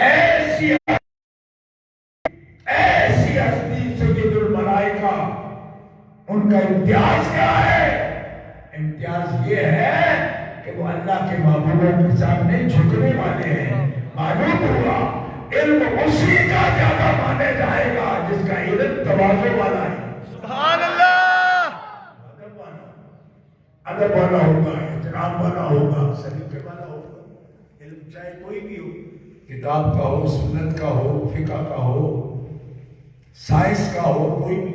ایسی ہستی سید الملائکہ ان کا امتیاز کیا ہے؟ امتیاز یہ ہے کہ وہ اللہ کے محبوبوں کے سامنے جھکنے والے ہیں. معلوم ہوا علم اسی کا زیادہ مانے جائے گا جس کا علم تواضع والا ہے. سبحان اللہ. ادب والا ہوگا, احترام والا ہوگا, سلیقے والا ہوگا. علم چاہے کوئی بھی ہو, کتاب کا ہو, سنت کا ہو, فقہ کا ہو, سائنس کا ہو, کوئی بھی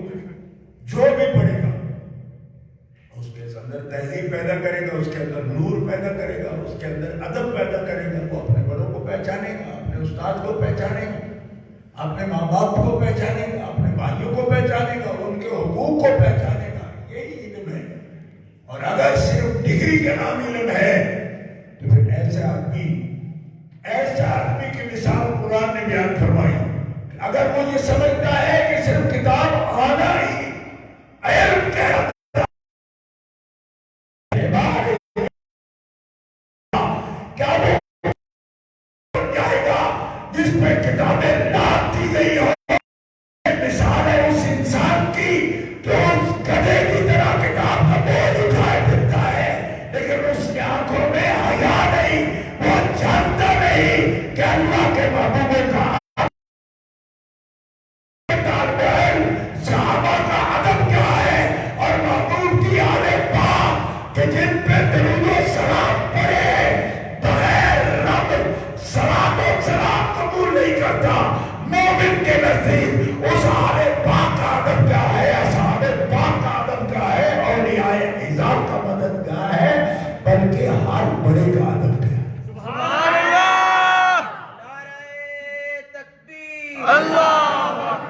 جو بھی پڑھے گا اس کے اندر تہذیب پیدا کرے گا, اس کے اندر نور پیدا کرے گا, اس کے اندر ادب پیدا کرے گا. وہ اپنے بڑوں کو پہچانے گا, اپنے استاد کو پہچانے گا, اپنے ماں باپ کو پہچانے گا, اپنے بھائیوں کو پہچانے گا, ان کے حقوق کو پہچانے گا. یہی علم ہے. اور اگر صرف ڈگری کا نام علم ہے تو پھر ایسے آدمی کی مثال قرآن نے بیان فرمائی. اگر وہ یہ سمجھتا ہے کہ صرف کتاب آنا ہی علم کہلاتا ہے, کیا وہ جائے گا جس پہ کتابیں لاد دی گئی ہو؟ مثال ہے اس انسان کی جو اس گدھے کی طرح کتاب کا بوجھ اٹھائے پھرتا ہے لیکن اس کی آنکھوں میں حیا نہیں. وہ جانتا نہیں کہ اللہ کے محبوبوں کا صحابہ کا ادب کیا ہے اور محبوب کی آل پاک کہ جن پہ درود و سلام پڑے بغیر رب صلاۃ و سلام قبول نہیں کرتا. مومن کے نزدیک اس آل پاک کا ادب کیا ہے, اصحاب پاک کا ادب کیا ہے, اولیاء اعظام کا مدد کیا ہے, بلکہ ہر بڑے کا ادب کیا ہے. سبحان اللہ. نعرہ تکبیر. اللہ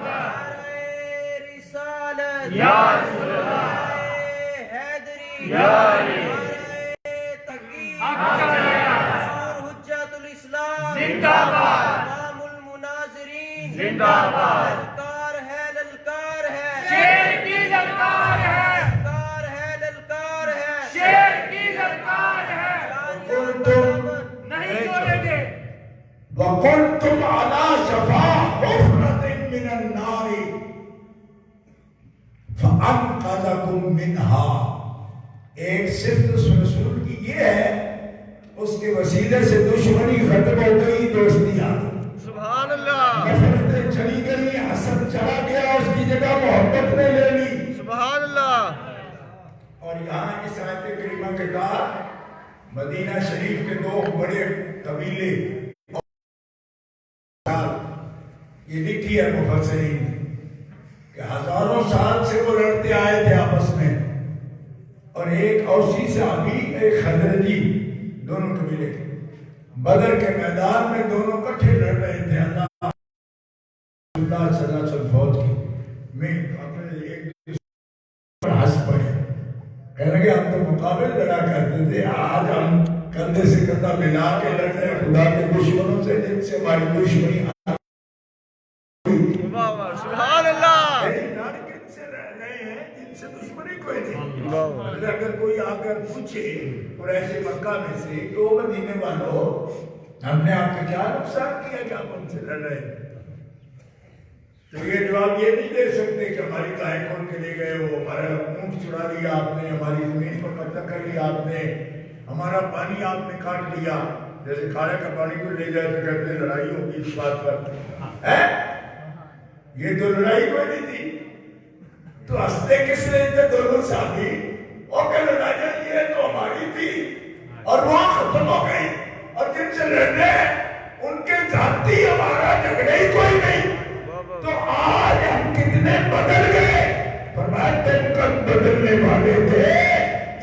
نعرہ رسالت. یا رسول اللہ. نعرہ حیدری. یا علی. نعرہ تحقیق. حق اور حجت الاسلام. زندہ باد. امام المناظرین. زندہ باد. للکار ہے, للکار ہے. شیر کی للکار ہے. للکار ہے, للکار ہے. شیر کی للکار ہے. نہیں چھوڑیں گے. وَكُنْتُمْ عَلَى شَفَا حُفْرَةٍ مِّنَ النَّارِ فَأَنْقَذَكُمْ مِنْهَا. ایک صفت رسول کی یہ ہے اس کے وسیلے سے دشمنی ختم ہو گئی, دوستی آ گئی, سبحان اللہ. نفرتیں چلی گئی, حسد چلا گیا, اس کی جگہ محبت نے لے لی. سبحان اللہ. اور یہاں اس آیت کریمہ کے بعد مدینہ شریف کے 2 بڑے قبیلے یہ لکھی ہے مفسرین نے کہ ہزاروں سال سے وہ لڑتے آئے تھے آپس میں، اور ایک اوسی صحابی ایک خزرجی، دونوں قبیلے کے بدر کے میدان میں دونوں کٹھے لڑ رہے تھے۔ اللہ صلی اللہ علیہ وسلم فوت کی میں اپنے ایک دوسرے پر ہنس پڑے، کہنے لگے ہم تو مقابل لڑا کرتے تھے، آج ہم کندھے سے کندھا ملا کے لڑ رہے ہیں خدا کے دشمنوں سے جن سے ہماری دشمنی سبحان اللہ، لڑ کن سے رہے ہیں جن سے دشمنی کوئی نہیں۔ اگر کوئی آ کر پوچھے قریش مکہ میں سے کہ وہ مدینے والوں ہم نے آپ کا کیا نقصان کیا کہ آپ ہم سے لڑ رہے ہیں، تو یہ جواب یہ نہیں دے سکتے کہ ہماری گائے کھول کے لے گئے ہو، ہمارا اونٹ چرا لیا آپ نے، ہماری زمین پر قبضہ کر لیا آپ نے، ہمارا پانی آپ نے کاٹ لیا۔ جیسے کھارے کا پانی کو لے جائے تو کہتے ہیں لڑائی ہوگی اس بات پر، یہ تو لڑائی کوئی نہیں تھی، تو ہنستے کس نے تھے دونوں صحابی؟ اور کہ لڑائی یہ تو ہماری تھی اور وہ ختم ہو گئی، اور جن سے لڑنے ان کے ذاتی ہمارا جھگڑے ہی کوئی نہیں، تو آج ہم کتنے بدل گئے۔ فرمایا تم کل بدلنے والے تھے،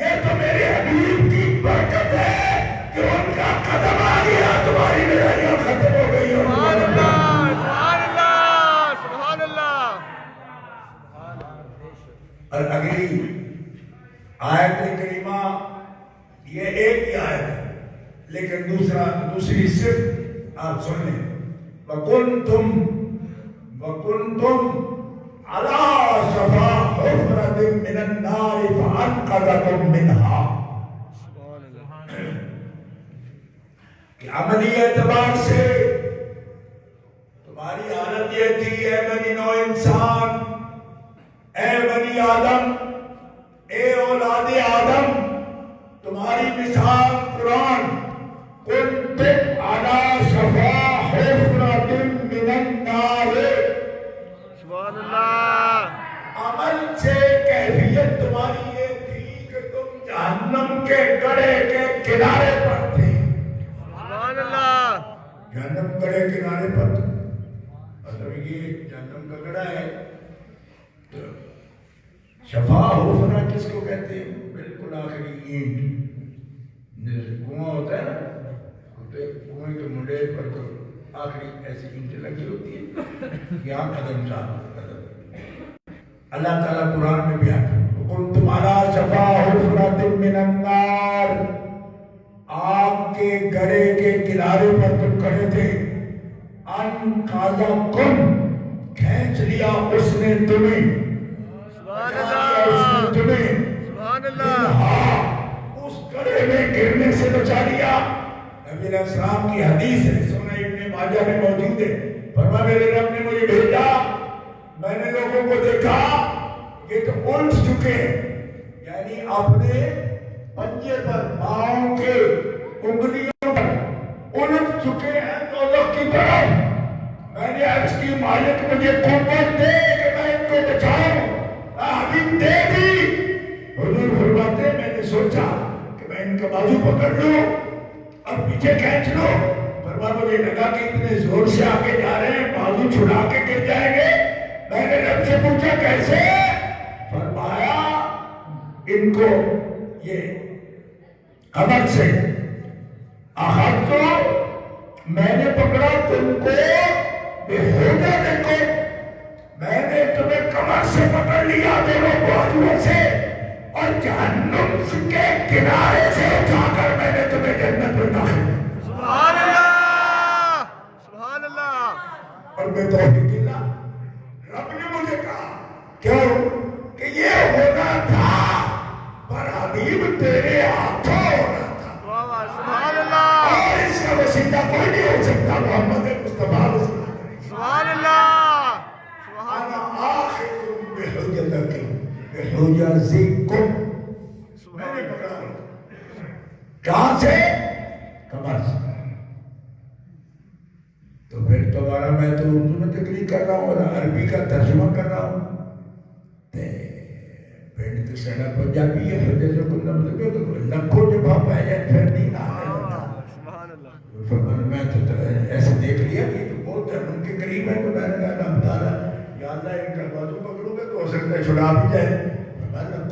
یہ تو میرے حبیب کی برکت ہے کہ ان کا قدم آ گیا، تمہاری لڑائیاں ختم ہو گئی۔ سبحان اللہ، سبحان اللہ، سبحان اللہ۔ اور اگلی آیت کریمہ یہ ایک ہی آیت ہے لیکن دوسری صرف آپ سن لیں، وَكُنْتُمْ عَلَى شَفَا حُفْرَةٍ مِّنَ النَّارِ فَأَنْقَذَكُم مِّنْهَا۔ کہ عملی اعتبار سے تمہاری حالت یہ تھی اے بنی نوع انسان، اے بنی آدم، اے اولاد آدم، تمہاری مثال قرآن، كُنْتُمْ عَلَى شَفَا حُفْرَةٍ مِّنَ النَّارِ، سبحان اللہ، عمل سے کیفیت تمہاری یہ تھی کہ تم جہنم کے گڑھے کے کنارے پر تھے۔ سبحان اللہ، جہنم گڑھے کنارے پر تھے، مطلب یہ جہنم کا گڑھا ہے۔ تو شفا حفرہ کس کو کہتے ہیں؟ بالکل آخری اینٹ، جیسے کنواں ہوتا ہے نا، کنویں کے منڈے پر تو آخری ایسی اینٹ لگی ہوتی ہے، یہاں قدم صاحب قدم۔ اللہ تعالیٰ قرآن میں بھی آتا ہے وَكُنْتُمْ عَلَى شَفَا حُفْرَةٍ مِّنَ النَّارِ، آگ کے گڑھے کے کنارے پر تم کھڑے تھے، أَنْقَذَكُم، کھینچ لیا اس نے تمہیں، سبحان اس نے اللہ، تمہیں سبحان اللہ، منہا، اس گڑھے میں گرنے سے بچا لیا۔ نبی علیہ السلام کی حدیث ہے، سنن ابن ماجہ میں موجود ہے، فرمایا میرے رب نے مجھے بھیجا، میں نے لوگوں کو دیکھا یہ تو الٹ چکے ہیں، یعنی اپنے پنجے پر، پاؤں کے انگلیوں پر الٹ چکے ہیں دوزخ کی طرف۔ میں نے عرض کی مالک مجھے قوت دے کہ میں ان کو بچاؤں، حبیب دے دی۔ حضور فرماتے ہیں میں نے سوچا کہ میں ان کا بازو پکڑ لوں اور پیچھے کھینچ لوں، فرمایا مجھے لگا کہ اتنے زور سے آگے جا رہے ہیں بازو چھڑا کے گر جائیں گے۔ میں نے رب سے پوچھا کیسے؟ فرمایا ان کو یہ کمر سے آخر تو میں نے پکڑا تم کو بے ہونے کو، میں نے تمہیں کمر سے پکڑ لیا دونوں بازوؤں سے اور جہنم کے کنارے سے اٹھا کر میں نے تمہیں جنت میں داخل کیا۔ سبحان اللہ، سبحان اللہ، اور میں توفیق اللہ، رب نے مجھے کہا کیوں کہ یہ ہونا تھا پر حبیب تیرے ہاتھوں ہونا تھا، واہ واہ، سبحان اللہ، اور اس کا وسیلہ کوئی نہیں ہو سکتا محمد مصطفیٰ علیہ السلام۔ سبحان اللہ، سبحان انا آخذ بحجتکم بحجزکم، میں نے پکڑا کہاں سے؟ کمر سے۔ تو پھر دوبارہ میں تو اردو میں تقریر کر رہا ہوں اور عربی کا ترجمہ کر رہا ہوں، پھر تو سڑک پر جا بھی ہے حجز کو مطلب تو لکھوں جب آپ آئے جائے پھر نہیں سبحان اللہ، فرمایا میں تو ایسے دیکھ لیا کہ تو بہت جہنم کے قریب ہے، تو میں نے کہا پکڑوں گے تو ہو سکتا ہے چھڑا بھی جائے.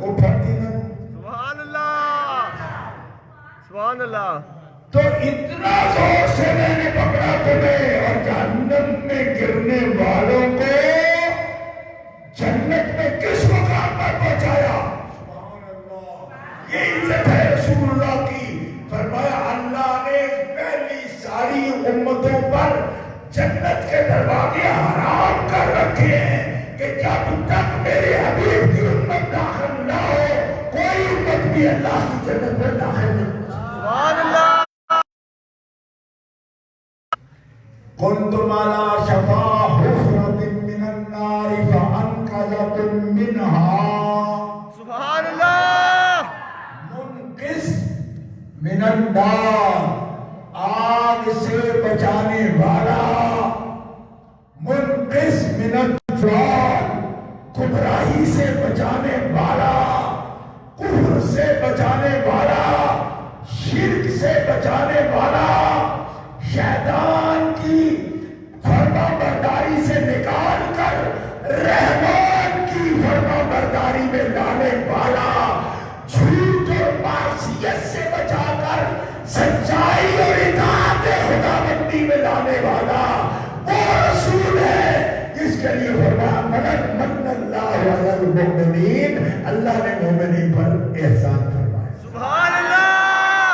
کو پھڑ دینا. سبحان اللہ سبحان اللہ. تو اتنا زور سے میں نے پکڑا تمہیں اور جہنم میں گرنے والوں کو جنت میں کس مقام پر پہنچایا. سبحان اللہ. یہ عزت ہے رسول اللہ کی. فرمایا اللہ نے پہلی ساری امتوں پر جنت کے دروازے حرام کر رکھے ہیں کہ جب تک میرے حبیب کی امت داخل نہ ہو کوئی امت بھی اللہ کی جنت میں داخل نہیں. سبحان اللہ. كنتم على شفا حفرة من النار فأنقذكم منها. سبحان اللہ. منقذ من النار آگ سے بچانے والا. منقذ من النار گمراہی سے بچانے والا, کفر سے بچانے والا, شرک سے بچانے والا, شیطان کی فرما برداری سے نکال کر رحمان کی فرما برداری میں لانے والا, جھوٹ اور معصیت سے بچا کر سچائی اور اطاعت خداوندی میں لانے والا وہ رسول ہے جس کے لیے فرمایا من اللہ علی المؤمنین, اللہ نے مومنین پر احسان فرمایا. سبحان اللہ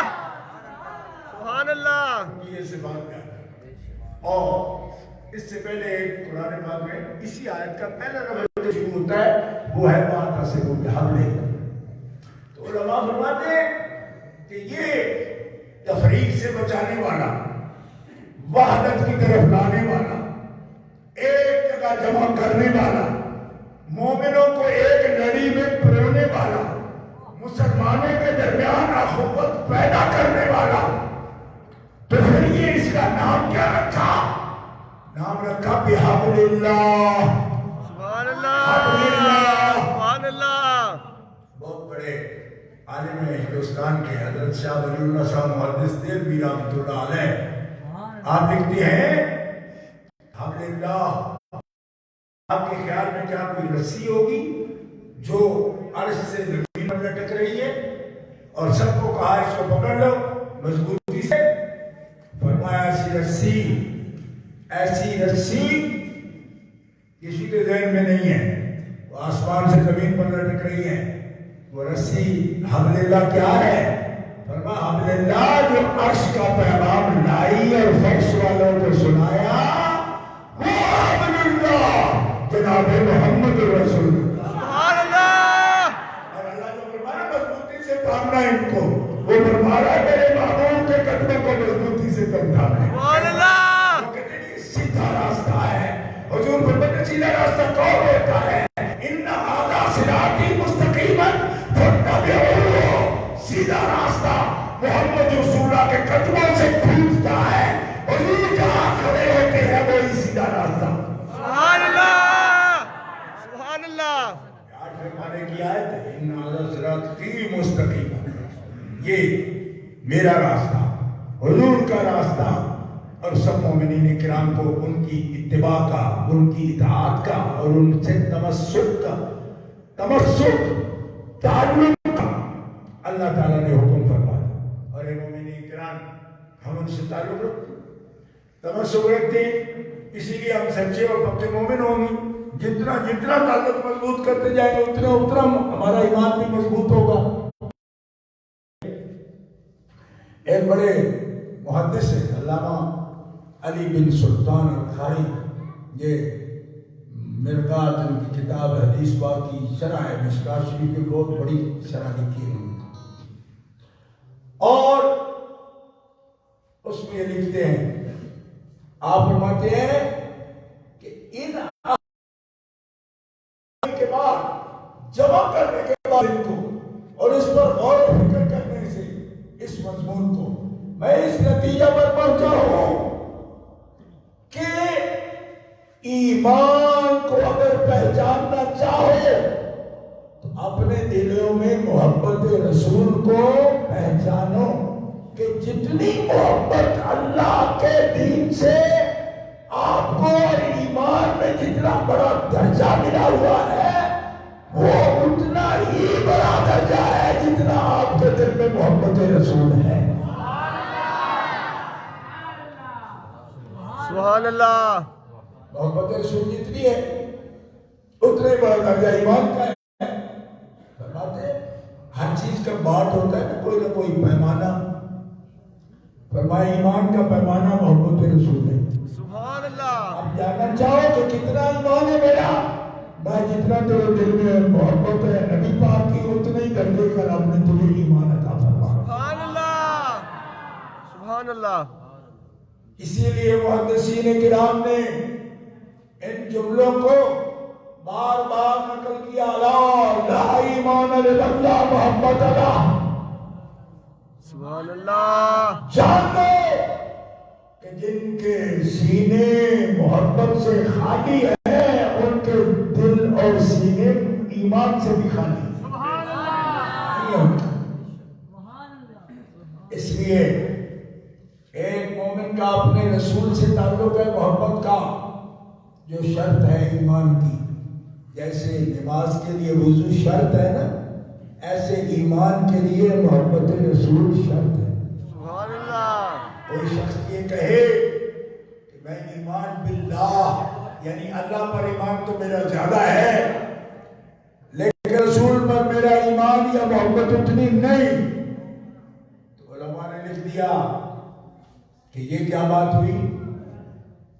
سبحان اللہ. یہ سے بات کر. اور اس سے پہلے ایک قرآن پاک میں اسی آیت کا پہلا نمبر شروع ہوتا ہے, وہ ہے بات سے وہ حملے. تو علماء فرماتے ہیں کہ یہ تفریق سے بچانے والا, وحدت کی طرف لانے والا, ایک جگہ جمع کرنے والا, مومنوں کو ایک لڑی میں پرونے والا, مسلمانوں کے درمیان اخوت پیدا کرنے والا. تو پھر یہ اس کا نام کیا رکھا؟ نام رکھا بحبل اللہ. سبحان اللہ حبل اللہ. سبحان اللہ. بہت بڑے عالم ہندوستان کے حضرت شاہ ولی اللہ صاحب محدث دہلوی رحمۃ اللہ علیہ آپ لکھتے ہیں حبل اللہ. آپ کے خیال میں کیا کوئی رسی ہوگی جو عرش سے زمین پر لٹک رہی ہے اور سب کو کہا اس کو پکڑ لو مضبوطی سے؟ فرمایا ایسی رسی کسی کے ذہن میں نہیں ہے, وہ آسمان سے زمین پر لٹک رہی ہے. وہ رسی حبل اللہ کیا ہے؟ فرمایا حبل اللہ جو عرش کا پیغام لائی اور فرش والوں کو سنایا, وہ حبل اللہ جناب محمد رسول اللہ. سبحان اللہ. اور اللہ جو فرمایا مضبوطی سے تھامنا ان کو, وہ فرمایا میرے محبوب کے قدموں کو مضبوطی سے تھامنا. سبحان اللہ. وہ کہتے ہیں یہ سیدھا راستہ ہے. حضور فرماتے ہیں سیدھا راستہ کون ہوتا ہے؟ ان ھذا صراطی مستقیما فاتبعوہ. سیدھا راستہ محمد رسول اللہ کے قدموں سے پھوٹتا ہے. حضور جہاں کھڑے ہوتے ہیں وہی سیدھا راستہ. سبحان اللہ سبحان اللہ. آج فرمانے کی آیت ہے ان ھذا صراطی مستقیما, یہ میرا راستہ, حضور کا راستہ. اور سب مومنین کرام کو ان کی اتباع کا, ان کی اطاعت کا اور ان سے تمسک تعلق کا اللہ تعالیٰ نے حکم فرمایا. اور اے مومنین کرام, ہم ان سے تعلق رکھتے ہیں, تمسک رکھتے ہیں, اسی لیے ہم سچے اور پکے مومن ہوں گے. جتنا تعلق مضبوط کرتے جائیں گے اتنا ہمارا ایمان بھی مضبوط ہوگا. ایک بڑے محدث ہے علامہ علی بن سلطان الخاری, یہ مرقات ان کی کتاب حدیث پاک کی شرح ہے, مشکات شریف کی بہت بڑی شرح لکھی ہے انہوں نے. اور اس میں یہ لکھتے ہیں, آپ فرماتے ہیں کہ ان کے بعد جمع کرنے کے بعد ان کو اور اس پر غور و فکر کرنے سے اس مضمون کو میں اس نتیجہ پر پہنچا ہوں کہ ایمان کو اگر پہچاننا چاہو تو اپنے دلوں میں محبت رسول کو پہچانو کہ جتنی محبت اللہ کے دین سے آپ کو اور ایمان میں جتنا بڑا درجہ ملا ہوا ہے وہ اتنا ہی بڑا درجہ ہے جتنا آپ کے دل میں محبت رسول ہے. سبحان اللہ. محبت رسول جتنی ہے اتنا ہی بڑا درجہ ایمان کا ہے. فرماتے ہیں ہر چیز کا بات ہوتا ہے نہ کوئی پیمانہ. فرمایا ایمان کا پیمانہ محبت رسول ہے. سبحان اللہ. آپ جاننا چاہو کہ کتنا ایمان ہے میرا، میں جتنا تیرے دل میں محبت ہے نبی پاک کی اتنا ہی درجے کا رب نے تجھے ایمان عطا فرمایا. سبحان اللہ. سبحان اللہ. اسی لیے محدثین کرام نے ان جملوں کو بار بار نقل کیا. لا ایمان الا محبت اللہ. سبحان اللہ. جان لو کہ جن کے سینے محبت سے خالی ہے ان کے دل اور سینے ایمان سے بھی خالی. سبحان اللہ. اس لیے ایک مومن کا اپنے رسول سے تعلق ہے محبت کا جو شرط ہے ایمان کی. جیسے نماز کے لیے وضو شرط ہے نا، ایسے ایمان کے لیے محبت رسول شرط ہے. سبحان اللہ. کوئی شخص یہ کہے کہ میں ایمان باللہ یعنی اللہ پر ایمان تو میرا زیادہ ہے لیکن رسول پر میرا ایمان یا محبت اتنی نہیں، تو علماء نے لکھ دیا کہ یہ کیا بات ہوئی.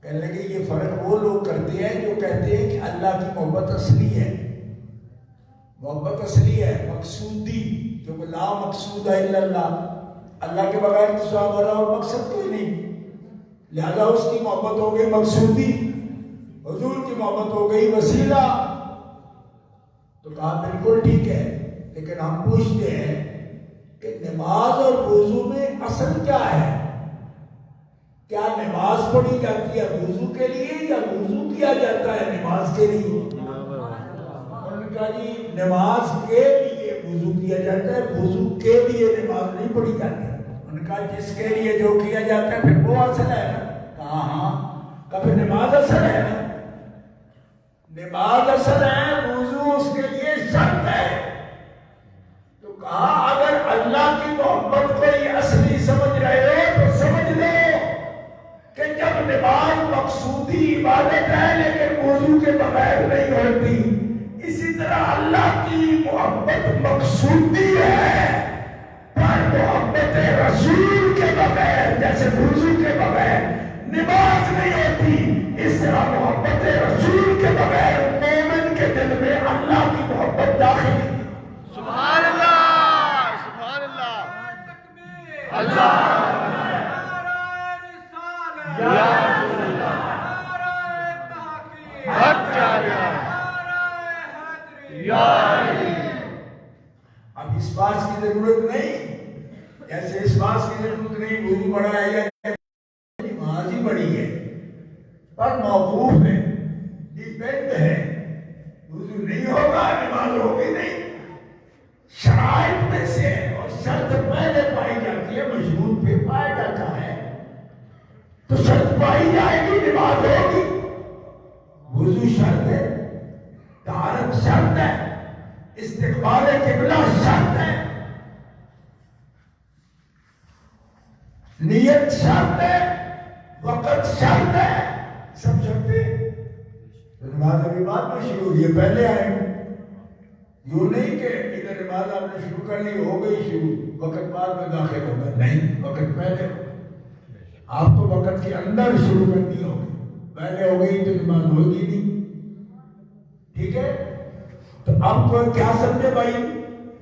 کہنے لگے یہ فرق وہ لوگ کرتے ہیں جو کہتے ہیں کہ اللہ کی محبت اصلی ہے. محبت اصلی ہے مقصودی، جو لا مقصود الا اللہ، اللہ کے بغیر دوسرا ہمارا اور مقصد کوئی نہیں، لہذا اس کی محبت ہو گئی مقصودی، حضور کی محبت ہو گئی وسیلہ. تو کہا بالکل ٹھیک ہے، لیکن ہم پوچھتے ہیں کہ نماز اور وضو میں اصل کیا ہے؟ کیا نماز پڑھی جاتی ہے وضو کے لیے یا وضو کیا جاتا ہے نماز کے لیے؟ ان کا جی نماز کے لیے وضو کیا جاتا ہے، وضو کے لیے نماز نہیں پڑھی جاتی. ان کا جس کے لیے جو کیا جاتا ہے پھر وہ اصل ہے نا. ہاں کبھی نماز اصل ہے نا، نماز اصل ہے، وضو اس کے لیے شرط ہے. تو کہا اگر اللہ کی محبت کو یہ اصلی سمجھ رہے ہو تو سمجھ لو کہ جب نماز مقصودی عبادت ہے لیکن وضو کے بغیر نہیں ہوتی، اسی طرح اللہ کی محبت مقصودی ہے پر محبت رسول کے بغیر جیسے وضو کے بغیر نماز نہیں ہوتی، اس طرح محبت رسول کے بغیر مومن کے دل میں اللہ کی محبت داخل نہیں. سبحان اللہ. سبحان اللہ. اللہ. اب اس بات کی ضرورت نہیں، جیسے اس بات کی ضرورت نہیں وضو پڑھا ہے یا نماز ہی پڑھی ہے پر موقوف ہے، ڈیپینڈ ہے. وضو نہیں ہوگا نماز ہوگی نہیں. شرائط میں سے اور شرط پہلے پائی جاتی ہے، مشروط پہ پایا جاتا ہے، تو شرط پائی جائے گی نماز ہوگی. وضو شرط ہے، طہارت شرط ہے، استقبال قبلہ شرط ہے، نیت شرط ہے، وقت شرط ہے، سب شرطیں. تو نماز ابھی بعد میں شروع ہوئی ہے، پہلے آئے گی. یوں نہیں کہ ادھر نماز آپ نے شروع کر لی ہو گئی شروع، وقت بعد میں داخل ہوگا، نہیں، وقت پہلے. آپ کو وقت کے اندر شروع کرنی ہوگی، پہلے ہو گئی تو نماز ہوگی نہیں. ٹھیک ہے. تو اب کو کیا سمجھے بھائی؟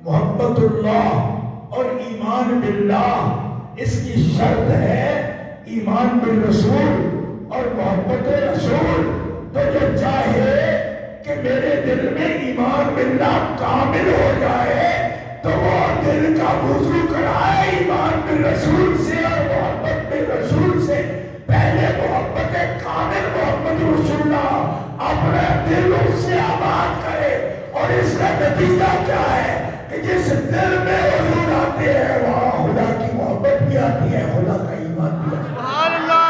محبت اللہ اور ایمان باللہ اس کی شرط ہے ایمان بالرسول اور محبت رسول. تو جو چاہے کہ میرے دل میں ایمان باللہ کامل ہو جائے تو وہ دل کا وضو کرائے ایمان بالرسول سے اور محبت بالرسول سے. پہلے محبت کامل محبت رسول اللہ اپنے دل سے آباد کرے، اور اس کا نتیجہ کیا ہے کہ جس دل میں حضور آتے ہیں وہاں خدا کی محبت بھی آتی ہے، خدا کا ایمان بھی آتا ہے. سبحان اللہ.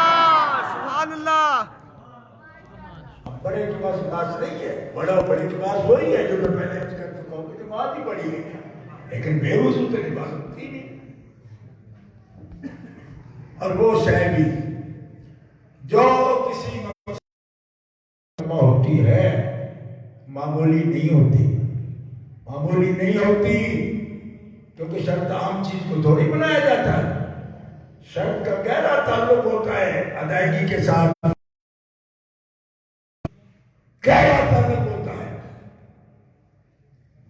سبحان اللہ. بڑے کے پاس نماز نہیں ہے، بڑا بڑی نماز وہی ہے جو میں پہلے عرض کر چکا ہوں کہ نماز ہی بڑی ہے، لیکن بے وضو تو نماز ہوتی نہیں۔ اور وہ شے بھی جو کسی مقصد ہوتی ہے معمولی نہیں ہوتی، معمولی نہیں ہوتی، کیونکہ شرط عام چیز کو تھوڑی بنایا جاتا ہے، شرط کا گہرا تعلق ہوتا ہے ادائیگی کے ساتھ، گہرا تعلق ہوتا ہے۔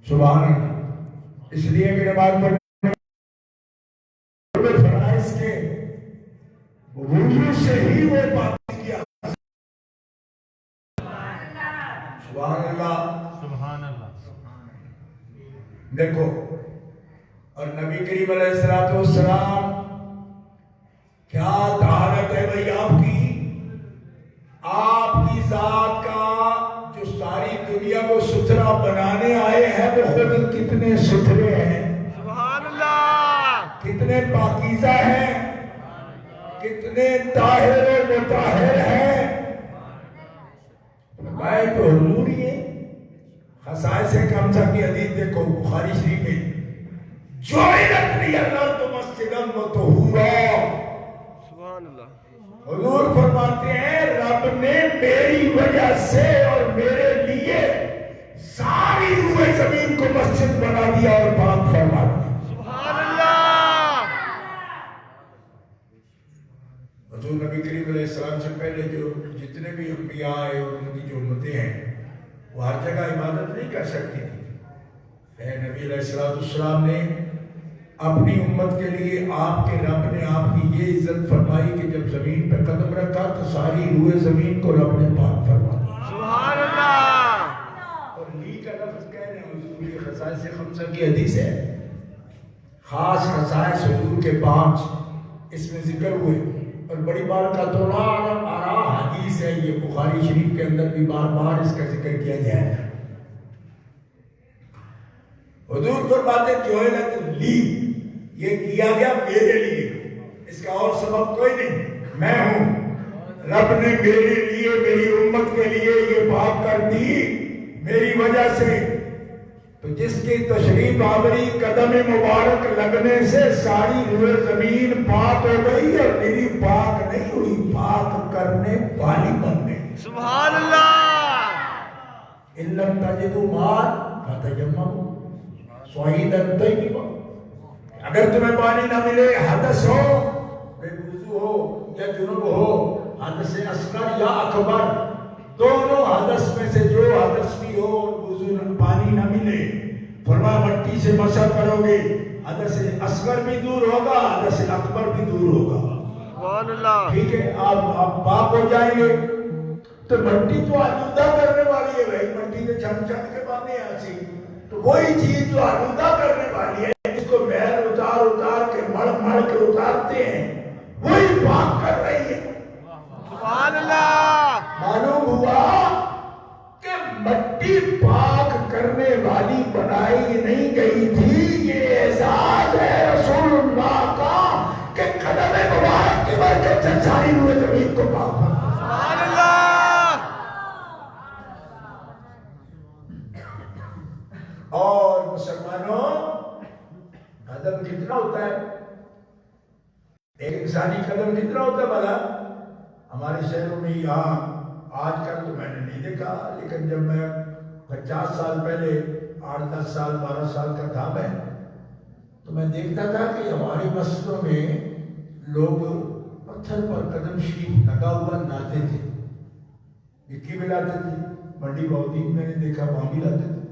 سبحان اللہ، اس لیے کہ نماز پڑھنے فرائض کے وضو سے ہی وہ پاکی کیا۔ سبحان اللہ، سبحان اللہ۔ دیکھو، اور نبی کریم علیہ السلام کیا طہارت ہے بھائی آپ کی ذات کا، جو ساری دنیا کو ستھرا بنانے آئے ہیں وہ خود کتنے ستھرے ہیں، سبحان اللہ، کتنے پاکیزہ ہیں، کتنے طاہر و مطہر ہیں۔ میں تو حضور ہی ہے، خصائص کمزہ کی حدیث دیکھو بخاری شریف میں، جعلت لی الارض مسجدا وطہورا، سبحان اللہ۔ حضور فرماتے ہیں رب نے میری وجہ سے اور میرے لیے ساری روئے زمین کو مسجد بنا دیا اور پاک فرما دیا۔ سبحان اللہ۔ حضور نبی کریم علیہ السلام سے پہلے جو جتنے بھی انبیاء آئے اور ان کی جو امتیں ہیں وہ ہر جگہ عبادت نہیں کر سکتی تھی۔ اے نبی علیہ السلام نے اپنی امت کے لیے آپ کے رب نے آپ کی یہ عزت فرمائی کہ جب زمین پہ قدم رکھا تو ساری روئے زمین کو رب نے پاک فرما دیا۔ سبحان اللہ۔ اور لی کا لفظ کہہ رہے ہیں حضور کی خصائص خمسہ کی حدیث ہے، خاص خصائص حضور کے 5 اس میں ذکر ہوئے، اور بڑی بارکۃ آرا حدیث ہے، یہ بخاری شریف کے اندر بھی بار بار اس کا ذکر کیا گیا ہے۔ حضور فرماتے جعلت لی، یہ کیا گیا میرے لیے، اس کا اور سبب کوئی نہیں، میں ہوں، رب نے میرے لیے میری امت کے لیے یہ پاک کر دی میری وجہ سے۔ تو جس کی تشریف آوری قدم مبارک لگنے سے ساری روئے زمین پاک ہو گئی، اور میری پاک نہیں ہوئی، پاک کرنے والی بن گئی۔ سبحان اللہ۔ ان لم تجدوا ماء فتیمموا صعیدا طیبا، اگر تمہیں پانی نہ ملے، حدث ہو، بے وضو ہو یا جنب ہو، حدث اصغر یا اکبر، دونوں حدث میں سے جو حدث بھی ہو، وضو پانی نہ ملے، فرمایا مٹی سے مسح کرو گے، حدث اصغر بھی دور ہوگا، حدث اکبر بھی دور ہوگا۔ سبحان اللہ۔ ٹھیک ہے، آپ پاک ہو جائیں گے۔ تو مٹی تو آلودہ کرنے والی ہے بھائی، مٹی سے چھن چھن کے باندھے ایسی، تو وہی چیز جو آلودہ کرنے والی ہے، جس کو محل اتار کے مڑ کے اتارتے ہیں، وہی پاک کر رہی ہے۔ سبحان اللہ۔ معلوم ہوا کہ مٹی پاک کرنے والی بنائی نہیں گئی تھی، یہ اعزاز ہے رسول اللہ کا کہ قدم مبارک کی برکت سے ساری روئے زمین کو پاک کر۔ سبحان اللہ۔ اور مسلمانوں، قدم کتنا ہوتا ہے؟ ایک انسانی قدم کتنا ہوتا ہے بھلا؟ ہمارے شہروں میں یہاں آج کل تو میں نے نہیں دیکھا، لیکن جب میں 50 سال پہلے 8 10 سال 12 سال کا تھا میں، تو میں دیکھتا تھا کہ ہماری مسجدوں میں لوگ پتھر پر قدم شریف لگا ہوا لاتے تھے، مٹی میں لاتے تھے، منڈی بہودین میں نے دیکھا وہاں بھی لاتے تھے،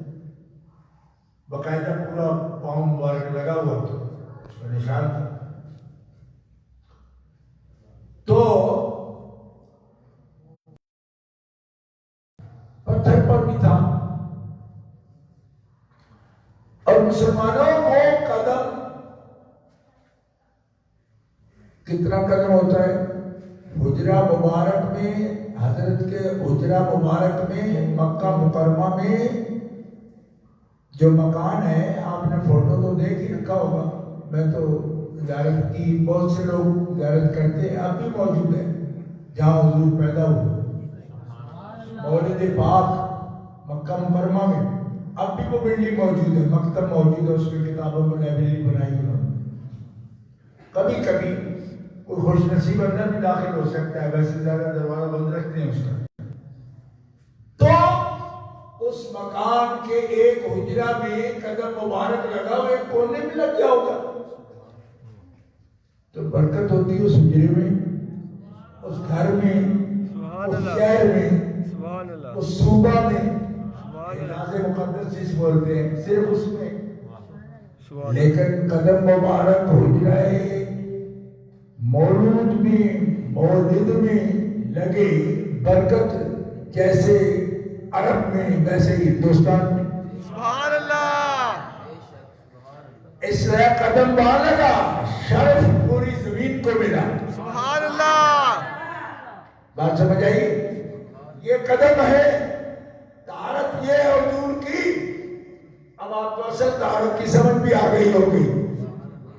باقاعدہ پورا پاؤں مبارک لگا ہوا تھا، اس کا نشان تھا۔ تو پتھر پر بھی تھا، اور مسلمانوں کو قدم کتنا قدم ہوتا ہے؟ حجرہ مبارک میں، حضرت کے حجرہ مبارک میں، مکہ مکرمہ میں جو مکان ہے، آپ نے فوٹو تو دیکھ ہی رکھا ہوگا، میں تو زیارت کی، بہت سے لوگ زیارت کرتے ہیں، اب بھی موجود ہے جہاں حضور پیدا ہوئے، مولد پاک مکہ مکرمہ میں اب بھی وہ بلڈنگ موجود ہے، مکتب موجود ہے، اس میں کتابوں میں لائبریری بنائی انہوں نے. کبھی کبھی کوئی خوش نصیب اندر بھی داخل ہو سکتا ہے، ویسے زیادہ دروازہ بند رکھتے ہیں اس کا. تو اس مکان کے ایک حجرہ میں قدم مبارک لگا ہوا، ایک کونے میں لگ گیا ہوگا تو برکت ہوتی ہے اس حجرے میں، اس گھر میں، اس شہر میں، اس صوبہ میں. اعزاز مقدس جس بولتے ہیں صرف اس میں. لیکن قدم مبارک حجرہ مولود میں، مولد میں لگے برکت جیسے عرب میں ویسے ہندوستان میں. سبحان اللہ. اس طرح قدم وہاں لگا، شرف پوری زمین کو ملا. سبحان اللہ. بات سمجھ آئی؟ یہ قدم ہے. طہارت یہ ہے حضور کی. اب آپ کو اصل طہارت کی سمجھ بھی آ گئی ہوگی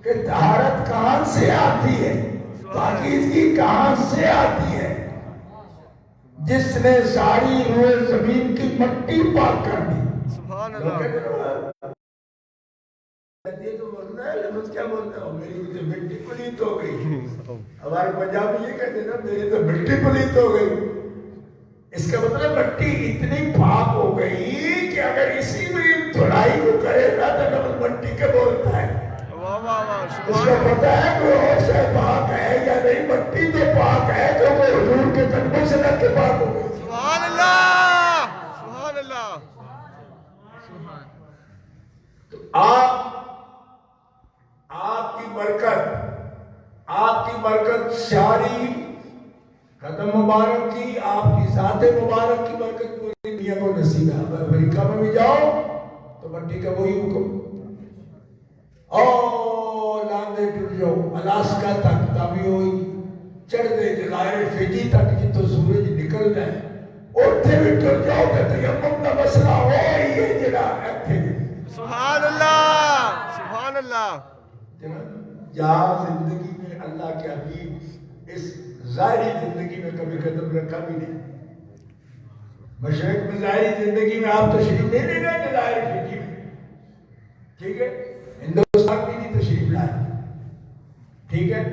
کہ طہارت کہاں سے آتی ہے، پاکیزگی کہاں سے آتی ہے. جس نے ساری روئے زمین کی مٹی پاک کر دی. سبحان اللہ. تو بولنا ہے لفظ کیا بولتا ہوں، میری تو مٹی پلیت ہو گئی. ہمارے پنجابی یہ کہتے ہیں نا، میری تو مٹی پلیت ہو گئی. اس کا مطلب مٹی اتنی پاک ہو گئی کہ اگر اسی میں دھلائی کو کرے گا تو لفظ مٹی کے بولتا ہے. واہ واہ واہ. اس کو پتا ہے کوئی اور سے پاک ہے یا نہیں. مٹی تو پاک ہے تو وہ حضور کے قدموں سے لگ کے پاک ہو گئی. سبحان اللہ. سبحان اللہ. تو آپ کی برکت ساری قدم مبارک کی، آپ کی ذات مبارک کی برکت پوری دنیا کو نصیب ہے. امریکہ میں بھی جاؤ تو مٹی کا وہی حکم، اور لاندے ٹر جاؤ الاسکا تک تبھی ہوئی، چڑھ دے جزائر فجی تک جتوں سورج نکل جائے اوتھے بھی ٹر جاؤ کہ تیمم کا مسئلہ ہو یہ جڑا ایتھے. سبحان اللہ. سبحان اللہ. جہاں زندگی میں اللہ کے حبیب اس ظاہری زندگی میں کبھی قدم رکھا بھی نہیں. مشرق میں ظاہری زندگی میں آپ تشریف نہیں لے گئے ظاہری فجی میں، ٹھیک ہے. ہندوستان میں نہیں تشریف لائے، ٹھیک ہے.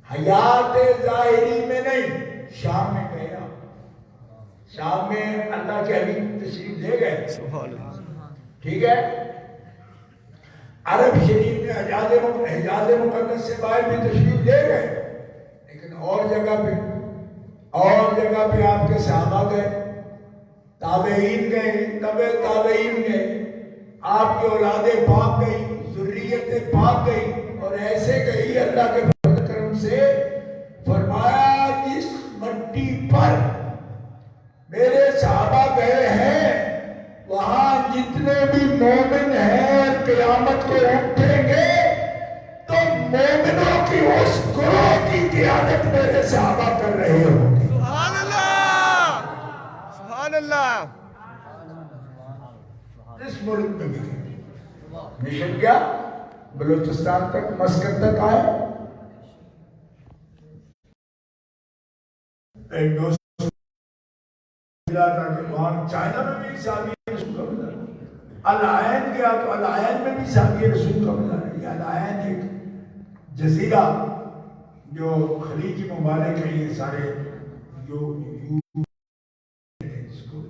حیات ظاہری میں نہیں، شام میں گئے آپ، شام میں اللہ کے حبیب تشریف لے گئے، سبحان اللہ. ٹھیک ہے. عرب شریف میں حجاز مقدس سے باہر بھی تشریف لے گئے، لیکن اور جگہ پہ آپ کے صحابہ گئے، تابعین گئے، تبع تابعین گئے، آپ کی اولاد پاک گئی، ذریت پاک گئی، اور ایسے گئی اللہ کے فضل کرم سے. فرمایا جس مٹی پر میرے صحابہ گئے ہیں وہاں جتنے بھی مومن ہیں قیامت کو اٹھیں گے تو مومنوں کی اس گروہ کی قیادت میرے صحابہ کر رہے ہوں گے. سبحان اللہ. سبحان اللہ. اس ملک میں بھی مشن کیا بلوچستان تک، مسکت تک آئے. ایک دوست ملا تھا کہ وہاں چائنا میں بھی صحابی رسول کا مزار، العین گیا تو العین میں بھی صحابی رسول کا مزار ہے. یہ العین ایک جزیرہ جو خلیج ممالک ہے، یہ سارے جو اس کو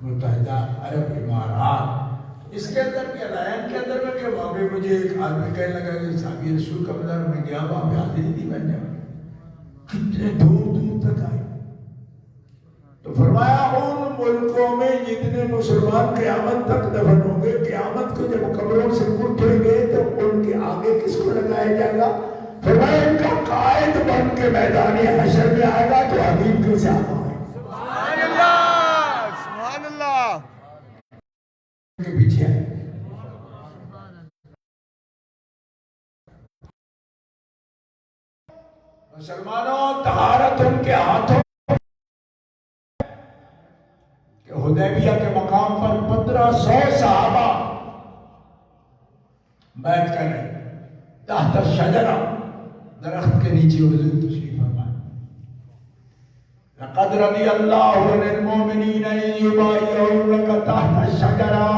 متحدہ عرب امارات، اس کے اندر بھی العین کے اندر میں بھی. وہاں پہ مجھے ایک آدمی کہنے لگا کہ صحابی رسول کا مزار میں گیا، وہاں پہ حاضری نہیں بن جائے. کتنے دور دور تک آئے. تو فرمایا ان ملکوں میں جتنے مسلمان قیامت تک دفن ہوں گے، قیامت کو جب قبروں سے اٹھیں گے تو ان کے آگے کس کو لگایا جائے گا؟ فرمایا ان کا قائد بن کے میدان حشر میں آئے گا تو حبیب کے صحابہ آئے. سبحان اللہ. سبحان اللہ. کے پیچھے آئے. مسلمانوں طہارت ان کے ہاتھوں. حدیبیہ کے مقام پر 1500 صحابہ بیعت کر رہے تحت الشجرہ، درخت کے نیچے حضور تشریف فرمائے. لقد رضي الله عن المؤمنين إذ يبايعونك تحت الشجرة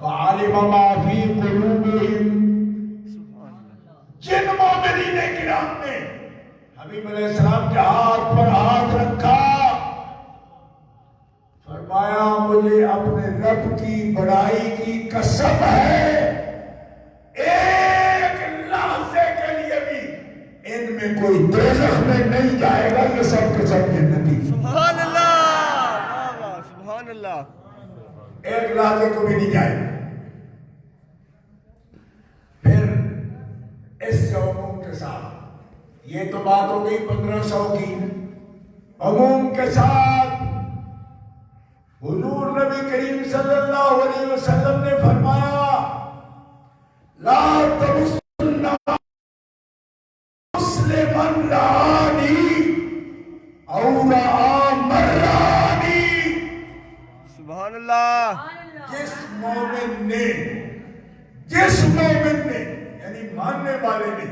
فعلم ما في قلوبهم. جن مومنین کرام نے حبیب علیہ السلام کے ہاتھ پر ہاتھ رکھا، فرمایا مجھے اپنے رب کی بڑائی کی قسم ہے، ایک لحظے کے لیے بھی ان میں کوئی دوزخ میں نہیں جائے گا، یہ سب کے سب جنتی. سبحان اللہ، سبحان اللہ. ایک لحظے کو بھی نہیں جائے گا. پھر اس سے عموم کے ساتھ، یہ تو بات ہو گئی 1500 کی، عموم کے ساتھ حضور نبی کریم صلی اللہ علیہ وسلم نے فرمایا لا تمسن مسلمن رانی او رعا مرانی. سبحان اللہ. جس مومن نے یعنی ماننے والے نے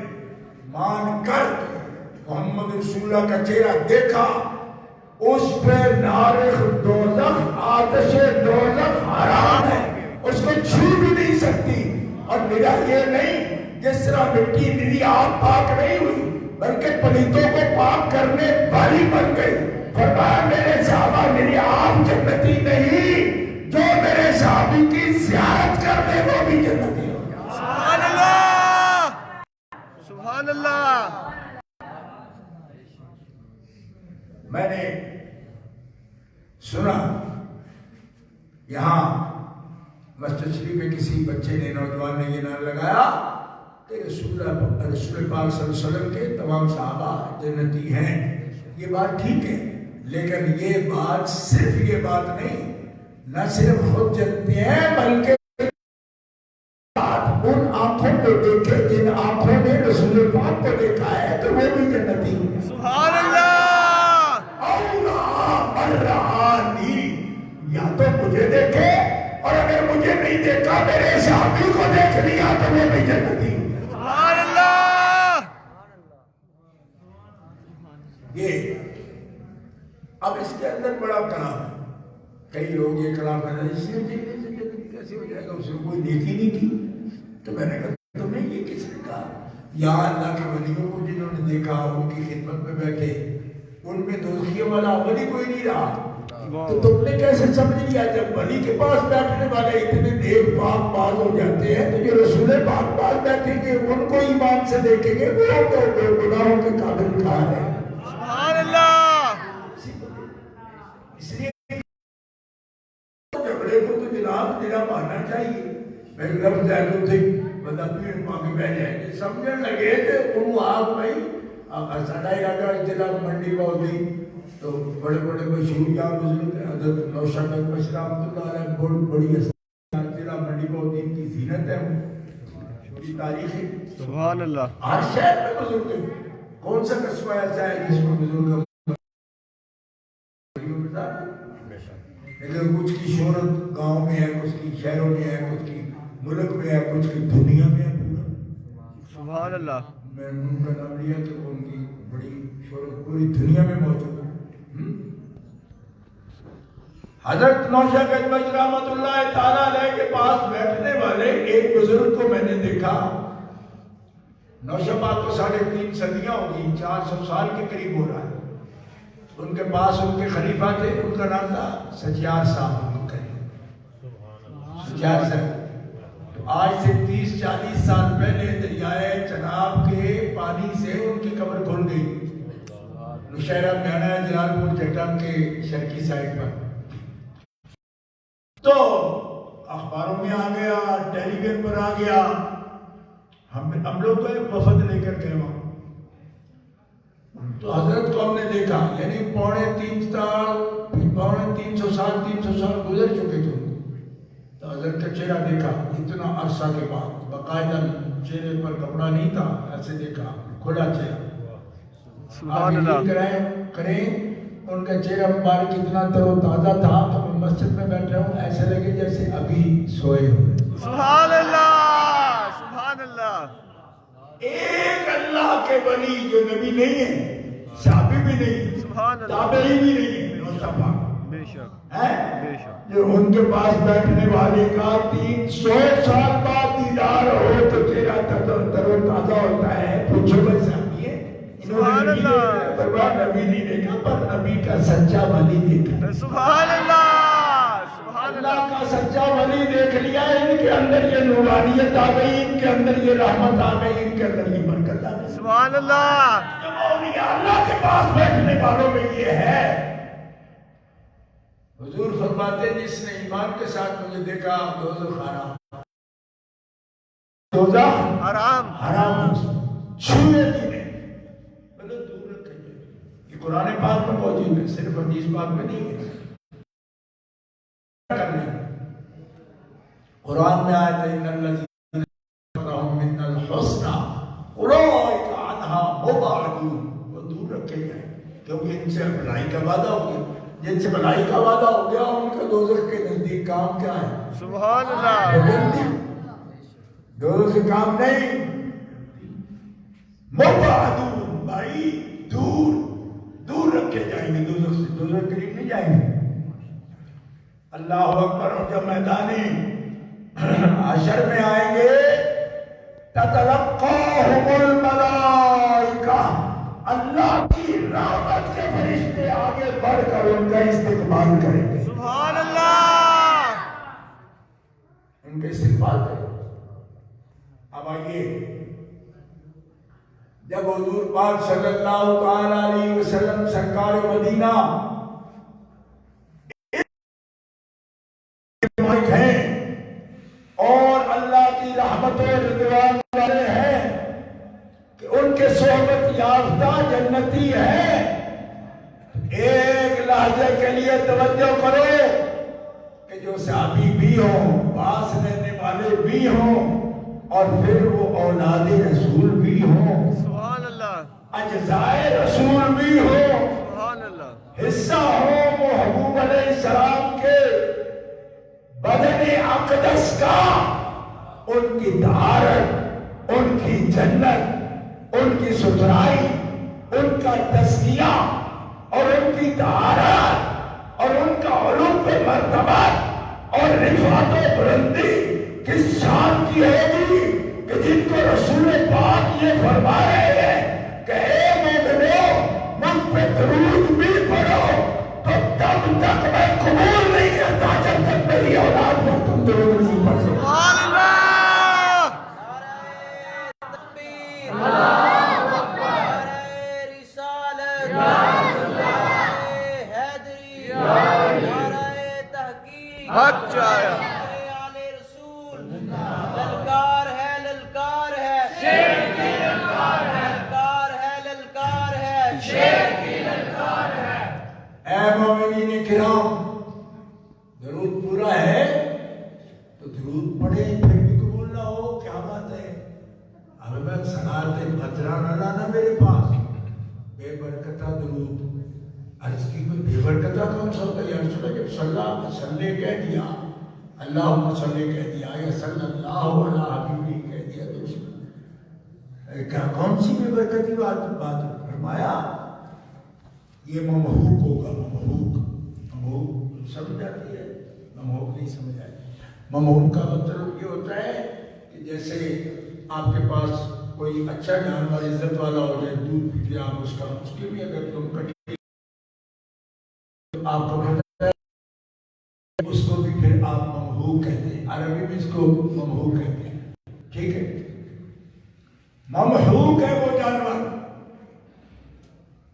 مان کر محمد رسول اللہ کا چہرہ دیکھا، اس پہ نارخ دوزخ، آتش دوزخ حرام ہے، اس کو چھو بھی نہیں سکتی. اور میرا یہ نہیں جس طرح مٹی میری آپ پاک نہیں ہوئی بلکہ پلیتوں کو پاک کرنے والی بن گئی. فرمایا میرے صحابہ میری آپ جنتی نہیں، جو میرے صحابی کی زیارت کر دے وہ بھی جنتی ہو. سبحان اللہ، سبحان اللہ. میں نے سنا یہاں مسجد شریف میں کسی بچے نے، نوجوان نے یہ نعرہ لگایا کہ رسول پاک صلی اللہ علیہ وسلم کے تمام صحابہ جنتی ہیں. یہ بات ٹھیک ہے، لیکن یہ بات صرف یہ بات نہیں، نہ صرف خود جنتی ہیں بلکہ ان آنکھوں کو دیکھے جن آنکھوں نے رسول پاک کو دیکھا ہے تو وہ بھی جنتی ہیں. سبحان اللہ. یا تو مجھے دیکھے اور اگر مجھے نہیں دیکھا میرے صحابی کو دیکھ لیا تو وہ بھی جنتی. سبحان اللہ. یہ اب اس کے اندر بڑا کلام ہے. کئی لوگ یہ کلام ہے اس سے کیسے ہو جائے گا، اس نے کوئی نیکی نہیں کی. تو میں نے کہا تمہیں یہ کس نے کہا؟ یہاں اللہ کے ولیوں کو جنہوں نے دیکھا ان کی خدمت میں بیٹھے، ان میں دوزخیوں والا ولی کوئی نہیں رہا. تو تم نے کیسے سمجھ لیا جب ولی کے پاس بیٹھنے والے اتنے نیک پاک باز ہو جاتے ہیں تو جو رسول پاک پاس بیٹھیں گے ان کو ایمان سے دیکھیں گے وہ تو گناہوں کے قابل کہاں ہے. سبحان اللہ. اس لیے جھگڑے کو تو جناب میرا ماننا چاہیے. میں رب زیادہ تھے بندہ پیڑ پاکے بیٹھ جائیں گے سمجھن لگے تھے انہوں آگ بھائی ساڑھا علاقہ ضلع منڈی پہنچ گئی تو بڑے بڑے مشہور یہاں بزرگ حضرت نوشاد بشیر رحمۃ اللہ علیہ بڑی ضلع منڈی پہنچ گئی. ان کی زینت ہے چھوٹی تاریخ ہے. سبحان اللہ. ہر شہر میں بزرگ ہیں. کون سا قصبہ ایسا ہے جس میں بزرگ لیکن کچھ کی شہرت گاؤں میں ہے، کچھ کی شہروں میں ہے، کچھ کی ملک میں ہے، کچھ کی دنیا میں ہے. پورا سبحان اللہ. میں ان کا نام لیا کہ ان کی بڑی شہرت پوری دنیا میں موجود ہے. حضرت نوشاد گنج بخش رحمۃ اللہ تعالیٰ علیہ کے پاس بیٹھنے والے ایک بزرگ کو میں نے دیکھا. نوشاد پاک کو 3.5 صدیاں ہو گئی، 400 سال کے قریب ہو رہا ہے. ان کے پاس ان کے خلیفہ تھے، ان کا نام تھا سچیار صاحب. سچیار صاحب تو آج سے 30-40 سال پہلے دریائے چناب کے پانی سے ان کی قبر کھل گئی. نوشہرہ میں آنا ہے جلال پور چٹان کے شرقی سائڈ پر. تو اخباروں میں آ گیا، ٹیلی ویژن پر آ گیا. ہم لوگ تو ایک وفد لے کر گئے وہاں. تو حضرت کو ہم نے دیکھا، یعنی 350 سال گزر چکے تھے. تو حضرت کا چہرہ دیکھا اتنا عرصہ کے بعد، باقاعدہ چہرے پر کپڑا نہیں تھا، ایسے دیکھا کھلا چہرہ. سبحان اللہ. کریں ان کا چہرہ مبارک اتنا تر و تازہ تھا کہ میں مسجد میں بیٹھ رہا ہوں ایسے لگے جیسے ابھی سوئے ہوئے. سبحان اللہ. سبحان اللہ. ایک اللہ کے ولی جو نبی نہیں ہے صحابی بھی نہیں، سبحان اللہ، تابعی بھی نہیں، مصطفیٰ بے شک، ہے بے شک، جو ان کے پاس بیٹھنے والے کا 300 سال بعد دیدار ہو تو تیرا تر و تازہ ہوتا ہے. پوچھو بس صحابی ہے، سبحان اللہ، فرمان نبی نہیں دیکھا پر نبی کا سچا ولی دیکھا. سبحان اللہ، سبحان اللہ اللہ، کا سچا ولی دیکھ لیا. ان کے اندر یہ نورانیت آ گئی، ان کے اندر یہ رحمت آ گئی، ان کے اندر یہ برکت آ گئی. سبحان اللہ، جب اولیاء اللہ کے پاس بیٹھنے والوں میں یہ ہے. حضور فرماتے ہیں جس نے ایمان کے ساتھ مجھے دیکھا دوزخ حرام، دوزخ حرام، حرام چھوئے بھی نہیں، مطلب دور رکھے گئے. یہ قرآن پاک میں موجود ہے، صرف حدیث پاک میں نہیں ہے. قرآن میں آیت ہے ان الذین لهم من الحسنى اولئک عنہا مبعدون، وہ دور رکھے گئے کیونکہ ان سے بھلائی کا وعدہ ہو گیا. جن سے بھلائی کا وعدہ ہو گیا ان کا دوزخ کے نزدیک کام کیا ہے؟ سبحان اللہ، گندی. دوزخ سے کام نہیں. مبعدون بھائی دور دور رکھے جائیں گے دوزخ سے، دوزخ قریب نہیں جائیں گے. اللہ اکبر. اور جب میدانی حشر میں آئیں گے تتلقاہم الملائکہ، اللہ کی رحمت کے فرشتے آگے بڑھ کر ان کا استقبال کریں گے. سبحان اللہ، ان کا استقبال کریں گے. اب آئیے جب حضور پاک صلی اللہ تعالی علیہ وسلم سرکار مدینہ ہیں اور اللہ کی رحمت و رضوان والے ہیں کہ ان کے صحبت یافتہ جنتی ہے. ایک لحظے کے لیے توجہ کرو کہ جو صحابی بھی ہوں، پاس رہنے والے بھی ہوں، اور پھر وہ اولاد رسول بھی ہوں، سبحان اللہ، اجزائے رسول بھی ہوں، سبحان اللہ، حصہ ہو محبوب علیہ السلام کے بدن اقدس کا. ان کی طہارت، ان کی جنت، ان کی ستھرائی، ان کا تزکیہ اور ان کی طہارت اور ان کا علو پہ مرتبت اور رفعت و بلندی کس شان کی ہوگی کہ جن کو رسول پاک یہ فرما رہے ہیں کہ اے مومنو مجھ پہ درود بھی پڑھو تو تب تک میں قبول نہیں کرتا جب تک میری اولاد پر تم درود نہیں پڑھ سکتے. سبحان اللہ، نعرہ تکبیر، اللہ اکبر، نعرہ رسالت، نعرہ حیدری، نعرہ تحقیق، حق چاہیا، نعرہ آل رسول. للکار ہے، للکار ہے، للکار ہے، للکار ہے. اے مومنین کرام، درود پورا ہے تو درود پڑھیں پھر بھی قبول نہ ہو، کیا بات ہے؟ اب میں صلاۃ قطرہ نہ لانا میرے پاس، بے برکتہ درود. عرض کی کوئی بے برکتہ کون سا ہوتا ہے؟ یا رسول اللہ جب صلی اللہ وسلم کہہ دیا، اللہم صلی کہہ دیا یا صلی اللہ علیہ حبیبی کہہ دیا تو اس میں کیا کون سی بے برکتی بات؟ فرمایا یہ ممحوق ہوگا. ممحوق سمجھ آتی ہے؟ ممحوق نہیں سمجھ آئی. ممحوق کا مطلب یہ ہوتا ہے کہ جیسے آپ کے پاس کوئی اچھا جانور عزت والا ہو جائے، دودھ پیتے آپ اس کے بھی اگر تم کٹی آپ کو پتہ ہے اس کو بھی پھر آپ ممحوق کہتے ہیں. عربی میں اس کو ممحوق کہتے ہیں. ٹھیک ہے، ممحوق ہے وہ جانور.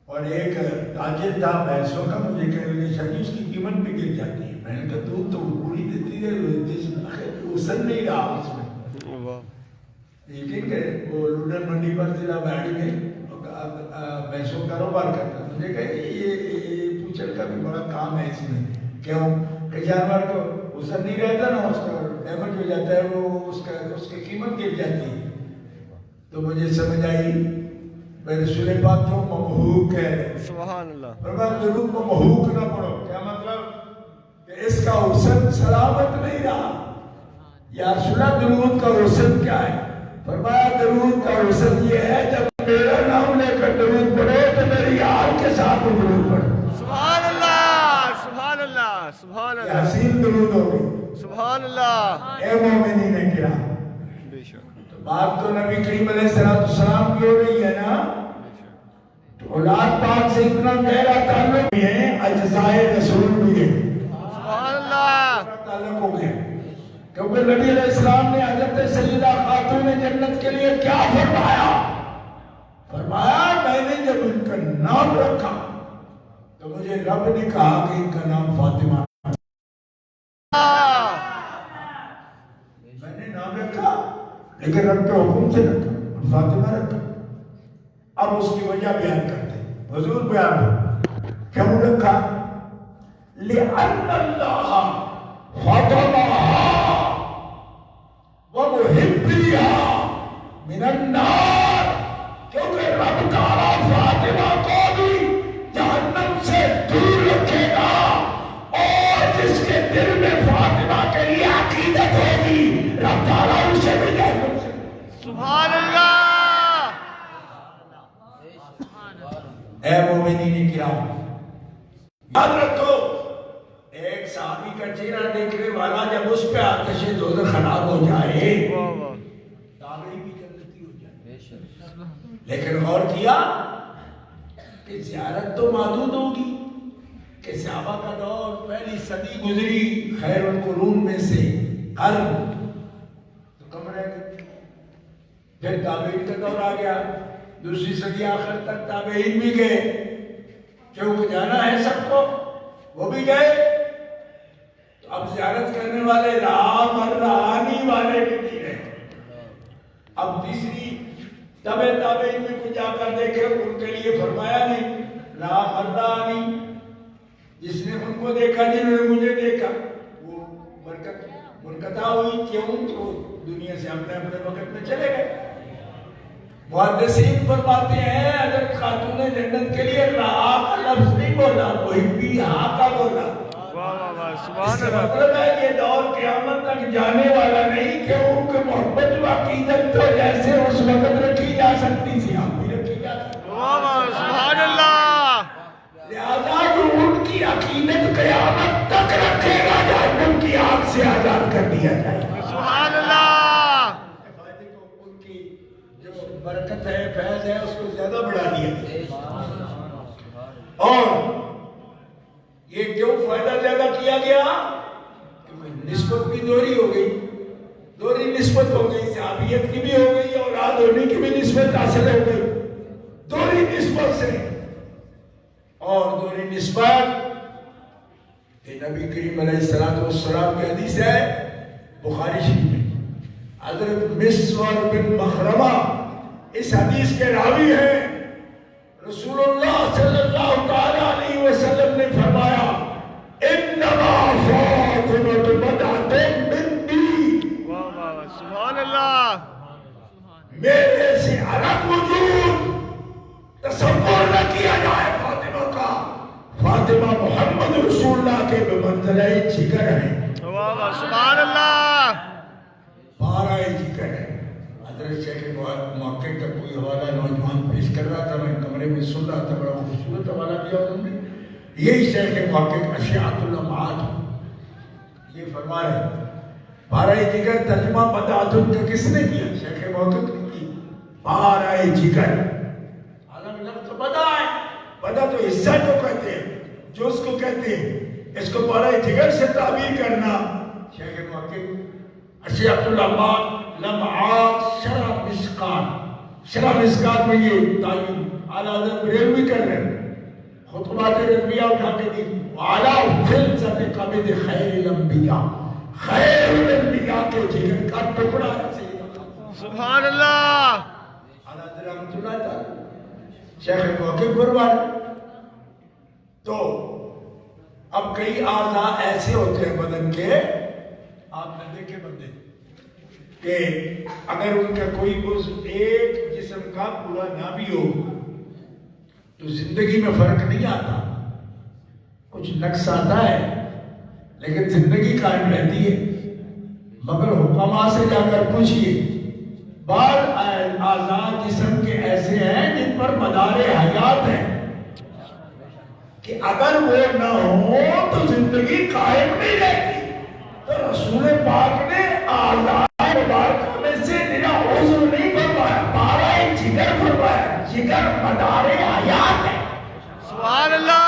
اور ایک تاجر تھا بھینسوں کا، مجھے کہنے لگے شاید اس کی قیمت بھی گر جاتی ہے. میں نے کہا دودھ تو پوری دیتی ہے، اسن نہیں رہا اس میں. یقین کرے وہ لوڈر منڈی پر ضلع بہاڑی میں بھینسوں کا کاروبار کرتا. مجھے کہا یہ پوچھل کا بھی بڑا کام ہے اس میں. کیوں کہ جانور کو اسن نہیں رہتا نا، اس کا ڈیمیج ہو جاتا ہے، وہ اس کی قیمت گر جاتی ہے. تو مجھے سمجھ آئی رسول پاک جو ممحوق ہے. سبحان اللہ، فرمایا درود ممحوق نہ پڑھو. کیا مطلب؟ کہ اس کا حسن سلامت نہیں رہا. یا رسول اللہ درود کا حسن کیا ہے؟ فرمایا درود کا حسن یہ ہے جب میرا نام لے کر درود پڑھو تو میری سبحان یہ اللہ حسین درود ہو گئی سبحان اللہ اے مومنین کرام بے شک تو بات تو نبی کریم علیہ السلام کی ہو رہی ہے نا تو اولاد پاک سے اتنا گہرا تعلق بھی ہے اجزائے رسول بھی ہے سبحان اللہ تعلق ہو گیا کیونکہ نبی علیہ السلام نے حضرت سیدہ خاتون جنت کے لیے کیا فرمایا میں نے جب ان کا نام رکھا تو مجھے رب نے کہا کہ ان کا نام فاطمہ میں نے نام رکھا لیکن رب کے حکم سے رکھا اور فاطمہ رکھا اب اس کی وجہ بیان کرتے ہیں حضور بیان کیوں رکھا لِأَنَّ اللَّهَ فَاطَمَهَا وَمُحِبِّهَا مِنَ النَّارِ کیونکہ رب تعالیٰ فاطمہ کو بھی جہنم سے دور رکھے گا اور جس کے دل میں فاطمہ کے لیے عقیدت ہوگی رب تعالیٰ اسے بھی جہنم سے سبحان اللہ اے مومنین کرام یاد رکھو ایک صحابی کا چہرہ دیکھنے والا جب اس پہ آتش دوزخ خراب ہو جائے واہ واہ تابعی بھی جنتی ہو جائے لیکن غور کیا کہ زیارت تو محدود ہوگی کہ صحابہ کا دور پہلی صدی گزری خیر القرون میں سے قرن تو کم رہ گئے پھر تابعین کا دور آ گیا دوسری صدی آخر تک تابعین بھی گئے کیونکہ جانا ہے سب کو وہ بھی گئے تو اب زیارت کرنے والے رہانی والے بھی نہیں رہے اب تیسری تابعین میں کچھ جا کر دیکھے ان کے لیے فرمایا نہیں رہانی جس نے ان کو دیکھا جنہوں نے مجھے دیکھا وہ برکت منقطع ہوئی کیوں تو دنیا سے اپنے اپنے وقت میں چلے گئے محدثین فرماتے ہیں اگر خاتون جنت کے لیے رہا کا لفظ نہیں بولا محبی ہاں کا بولا اس کا مطلب ہے یہ دور قیامت تک جانے والا نہیں کیونکہ محبت و عقیدت تو جیسے اس وقت رکھی جا سکتی تھی آپ بھی رکھی جا سکتی سبحان اللہ لہذا جو ان کی عقیدت قیامت تک رکھے گا جہنم کی آگ سے آزاد کر دیا جائے گا سبحان اللہ برکت ہے فیض ہے اس کو زیادہ بڑھا دیا اور یہ کیوں فائدہ زیادہ کیا گیا نسبت بھی دوہری ہو گئی دوہری نسبت ہو گئی صحابیت کی بھی ہو گئی اور اولاد ہونے کی بھی نسبت حاصل ہو گئی دوہری نسبت سے اور دوہری نسبت کہ نبی کریم علیہ السلام کی حدیث ہے بخاری شریف میں حضرت مسور بن مخرمہ اس حدیث کے راوی ہیں رسول اللہ صلی اللہ تعالی علیہ وسلم نے فرمایا انما فاطمہ بدعۃ منی سبحان اللہ میرے سے الگ وجود تصور نہ کیا جائے فاطمہ کا فاطمہ محمد رسول اللہ کے بمنزلہ جگر ہیں سبحان اللہ پارہ جگر ہے حضرت شیخ محقق کا کوئی حوالہ نوجوان پیش کر رہا تھا میں کمرے میں سن رہا تھا بڑا خوبصورت حوالہ دیا انہوں نے یہی شیخ محقق اشیاءۃ اللمعات یہ فرما رہے ہیں پارہ جگر ترجمہ بدعۃ کا کس نے کیا شیخ محقق نے کی پارہ جگر الگ لفظ بدع ہے بدع تو حصہ جو کہتے ہیں جو اس کو کہتے ہیں اس کو پارہ جگر سے تعبیر کرنا شیخ محقق اشیاءۃ اللمعات لمعات شرح مسکات میں یہ تعین اعلیٰ حضرت بریلوی کر رہے ہیں خطبات رضویہ اٹھا کے دی وعلا فلسط قبض خیر الانبیاء خیر الانبیاء کے جگر کا ٹکڑا ہے سبحان اللہ اعلیٰ حضرت رحمت اللہ تعالی شیخ محقق فرمان تو اب کئی اعضاء ایسے ہوتے ہیں بدن کے آپ نے دیکھے بندے کہ اگر ان کا کوئی عضو ایک جسم کا پورا نہ بھی ہو تو زندگی میں فرق نہیں آتا کچھ نقص آتا ہے لیکن زندگی قائم رہتی ہے مگر حکماء سے جا کر پوچھئے بعض اعضاء جسم کے ایسے ہیں جن پر مدار حیات ہے کہ اگر وہ نہ ہو تو زندگی قائم نہیں رہتی. تو رسول پاک نے آزاد مبارکہ میں سے میرا عضو نہیں فرمایا، پارا جگر فرمایا. جگر مدار حیات ہے. سبحان اللہ.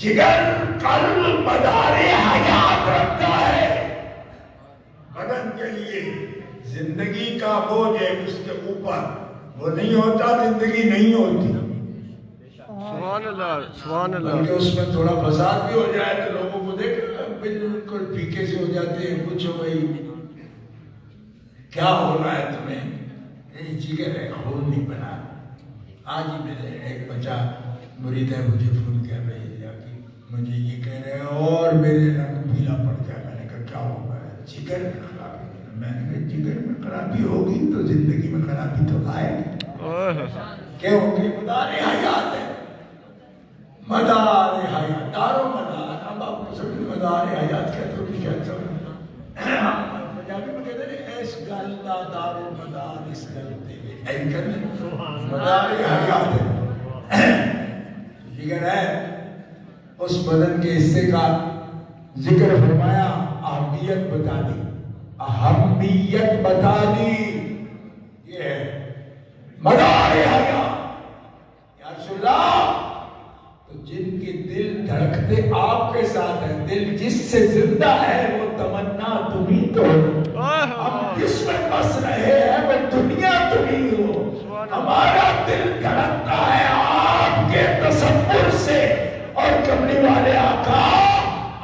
جگر قلب مدار حیات رکھتا ہے. بدن کے لیے زندگی کا بوجھ ہے اس کے اوپر، وہ نہیں ہوتا زندگی نہیں ہوتی. سبحان اللہ. سبحان اللہ. بلکہ اس میں تھوڑا فساد بھی ہو جائے تو لوگوں کو دیکھ بالکل پھیکے سے ہو جاتے ہیں. پوچھو بھائی کیا ہو رہا ہے تمہیں؟ یہ جگر ہے، خون نہیں بنا. آج ہی میرے ایک بچہ مرید ہے مجھے فون کیا بھائی مجھے یہ کہہ رہے ہیں اور میرے رنگ پیلا پڑ گیا. میں نے کہا کیا ہوگا؟ جگر میں خرابی. میں نے کہا جگر میں خرابی ہوگی تو زندگی میں خرابی تو آئے گی. کیا ہوگی؟ مدار حیات ہے. مدار حیات، دار و مدار. اب آپ کو سب مدار حیات کہتے ہو کیا اچھا پنجابی میں کہتے ہیں ایس گل دا دار و مدار اس گل دے مدار حیات ہے. جگر ہے اس بدن کے حصے کا ذکر فرمایا، اہمیت بتا دی. اہمیت بتا دی. یہ ہے مدار حیات. یا رسول اللہ، تو جن کے دل دھڑکتے آپ کے ساتھ ہیں، دل جس سے زندہ ہے وہ تمنا تمہیں تو ہو. ہم جس میں بس رہے ہیں وہ دنیا تمہیں ہو. ہمارا دل دھڑکتا ہے آپ کے تصور سے. اور کملی والے آقا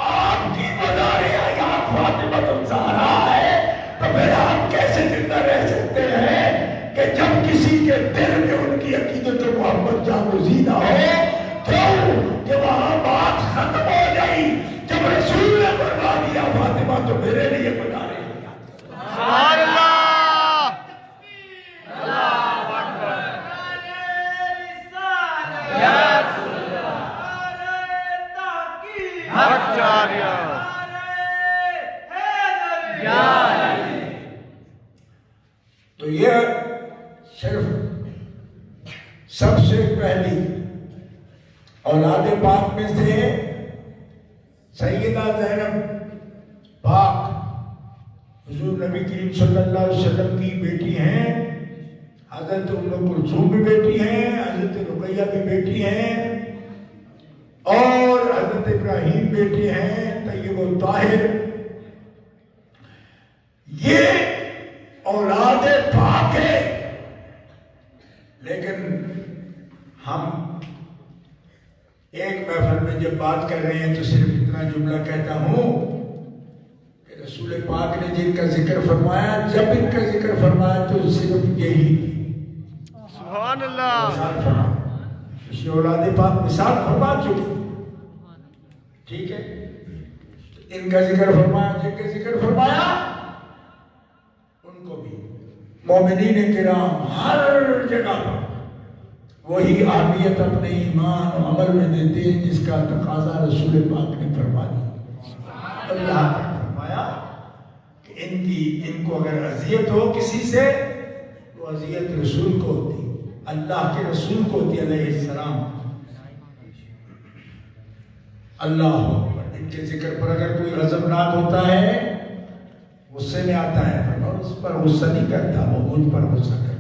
آپ کی مدار حیات فاطمہ الزہرا ہے. تو پھر آپ کیسے زندہ رہ سکتے ہیں کہ جب کسی کے دل میں ان کی عقیدت و محبت جاگزیدہ ہو؟ کیوں کہ وہاں بات ختم ہو گئی جب رسول نے فرما دیا فاطمہ تو میرے لیے مدار حیات. سبحان اللہ. حق جاریہ. تو یہ صرف سب سے پہلی اولاد پاک میں سے سیدہ زینب پاک حضور نبی کریم صلی اللہ علیہ وسلم کی بیٹی ہیں. حضرت ام کلثوم بھی بیٹی ہیں، حضرت رقیہ بھی بیٹی ہیں، اور حضرت ابراہیم بیٹے ہیں طیب و طاہر. یہ اولاد پاک ہے. لیکن ہم ایک محفل میں جب بات کر رہے ہیں تو صرف اتنا جملہ کہتا ہوں کہ رسول پاک نے جن کا ذکر فرمایا، جب ان کا ذکر فرمایا تو صرف یہی سبحان اللہ. مثال فرما. اس نے اولاد پاک مثال فرما چکی. ٹھیک ہے، ان کا ذکر فرمایا، جن کا ذکر فرمایا ان کو بھی مومنین کرام ہر جگہ پر وہی اہمیت اپنے ایمان و عمل میں دیتے ہیں جس کا تقاضا رسول پاک نے فرما دیا. اور یہاں تک فرمایا کہ ان کو اگر اذیت ہو کسی سے تو اذیت رسول کو ہوتی، اللہ کے رسول کو ہوتی علیہ السلام. اللہ اکبر. ان کے ذکر پر اگر کوئی غضبناک ہوتا ہے، غصے میں آتا ہے، اور اس پر غصہ نہیں کرتا، وہ مجھ پر غصہ کرتا ہے.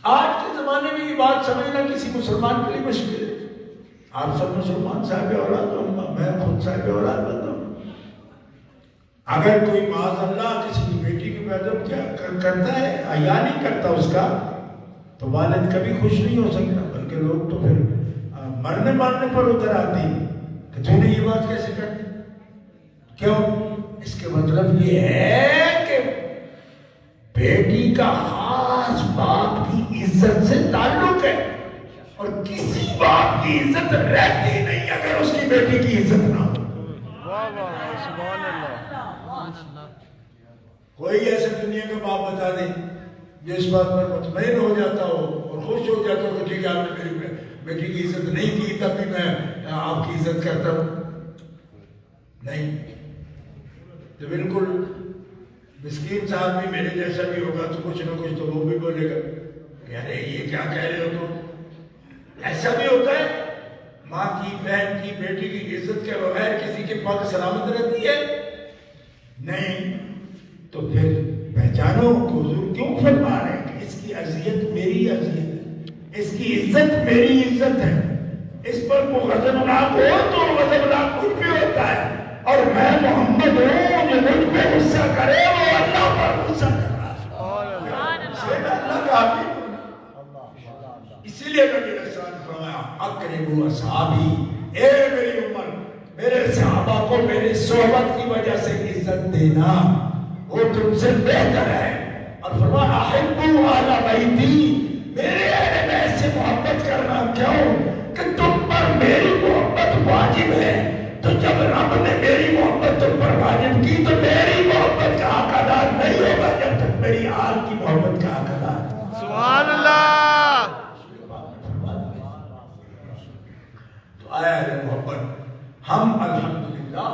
آج کے زمانے میں یہ بات سمجھنا کسی مسلمان کے لیے مشکل ہے. آپ سب مسلمان صاحب اولاد ہوں، میں خود صاحب اولاد بنتا ہوں. اگر کوئی معاذ اللہ کسی کی بیٹی کی بیعدب کیا کرتا ہے، حیا نہیں کرتا اس کا، تو والد کبھی خوش نہیں ہو سکتا. بلکہ لوگ تو پھر مرنے مارنے پر اتر آتی کہ تو نے یہ بات کیسے کر دی. کیوں؟ اس کے مطلب یہ ہے کہ بیٹی کا خاص باپ کی عزت سے تعلق ہے، اور کسی باپ کی عزت رہتی نہیں اگر اس کی بیٹی کی عزت نہ ہو. واہ واہ. سبحان اللہ. کوئی ایسا دنیا کا باپ بتا دیں جو اس بات پر مطمئن ہو جاتا ہو اور خوش ہو جاتا ہو کہ ٹھیک ہے آپ نے میری بیٹی کی عزت نہیں کی تب بھی میں آپ کی عزت کرتا ہوں. نہیں. تو بالکل مسکین صاحب بھی میرے جیسا بھی ہوگا تو کچھ نہ کچھ تو وہ بھی بولے گا کہ ارے یہ کیا کہہ رہے ہو تم، ایسا بھی ہوتا ہے ماں کی بہن کی بیٹی کی عزت کے بغیر کسی کے پاک سلامت رہتی ہے؟ نہیں. تو پھر پہچانو کہ حضور کیوں فرما رہے ہیں کہ اس کی اذیت میری اذیت ہے, اس کی عزت میری عزت ہے. اس پر کوئی غضبناک ہو تو غضبناک کچھ بھی ہوتا ہے, اور میں محمد ہوں جو مجھ پہ غصہ کرے وہ اللہ پر غصہ کر رہا ہے. اللہ کا حبیب ہونا. اسی لیے نبی علیہ السلام نے فرمایا اقربوا اصحابی, اے میری امت میرے صحابہ کو میری صحبت کی وجہ سے عزت دینا, وہ تم سے بہتر ہے. اور فرمایا احبوا اہل بیتی, میرے اہل بیت سے محبت کرنا کیوں کہ تم پر میری محبت واجب ہے. تو جب رب نے میری محبت تم پر واجب کی تو میری محبت کا حق ادا نہیں ہوگا جب تک میری آل کی محبت کا حق ادا نہیں. سبحان اللہ. تو آیا ہے محبت. ہم الحمدللہ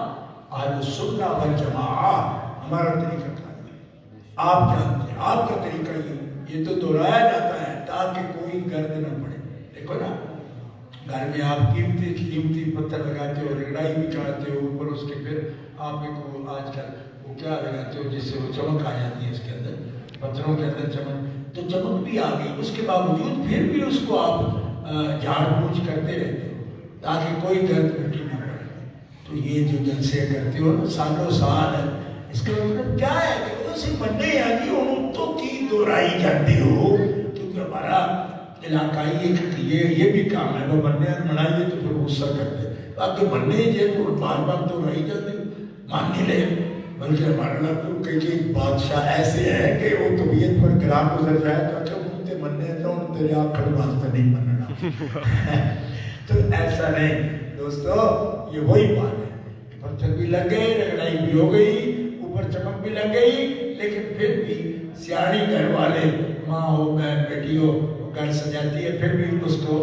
اہل سنہ والجماعہ, ہمارا طریقہ کار ہے, آپ جانتے ہیں آپ کا طریقہ یہ تو دہرایا جاتا ہے تاکہ کوئی گرد نہ پڑے. دیکھو نا گھر میں آپ قیمتی پتھر لگاتے ہو, رگڑائی بھی چڑھاتے ہو, اوپر اس کے پھر آپ ایک آج کل وہ کیا لگاتے ہو جس سے وہ چمک آ جاتی ہے اس کے اندر, پتھروں کے اندر چمک, تو چمک بھی آ گئی. اس کے باوجود پھر بھی اس کو آپ جھاڑ پوچھ کرتے رہتے ہو تاکہ کوئی گرد مٹی نہ پڑے. تو یہ جو جلسے کرتے ہو نا سالوں سال, اس کا مطلب کیا ہے کہ اسے بننے یعنی اونتوں کی دہرائی جاتی ہو, کیونکہ ہمارا علاقائی یہ بھی کام ہے. وہ بننے منائیے تو پھر غصہ کرتے, باقی بننے یہ تو بار بار دہرائی جاتی مان نہیں لے. بلکہ ہمارے علاقے کے بادشاہ ایسے ہیں کہ وہ طبیعت پر گرام گزر جائے تو اچھا بولتے بننے تو تیرے آپ کھڑ واسطہ نہیں بننا. تو ایسا نہیں دوستو, یہ وہی بات ہے کہ پتھر بھی لگ گئے, رگڑائی بھی ہو گئی, اوپر چمک بھی لگ گئی, لیکن پھر بھی سیاڑی گھر والے ماں ہو بہن بیٹی ہو گھر سجاتی ہے, پھر بھی اس کو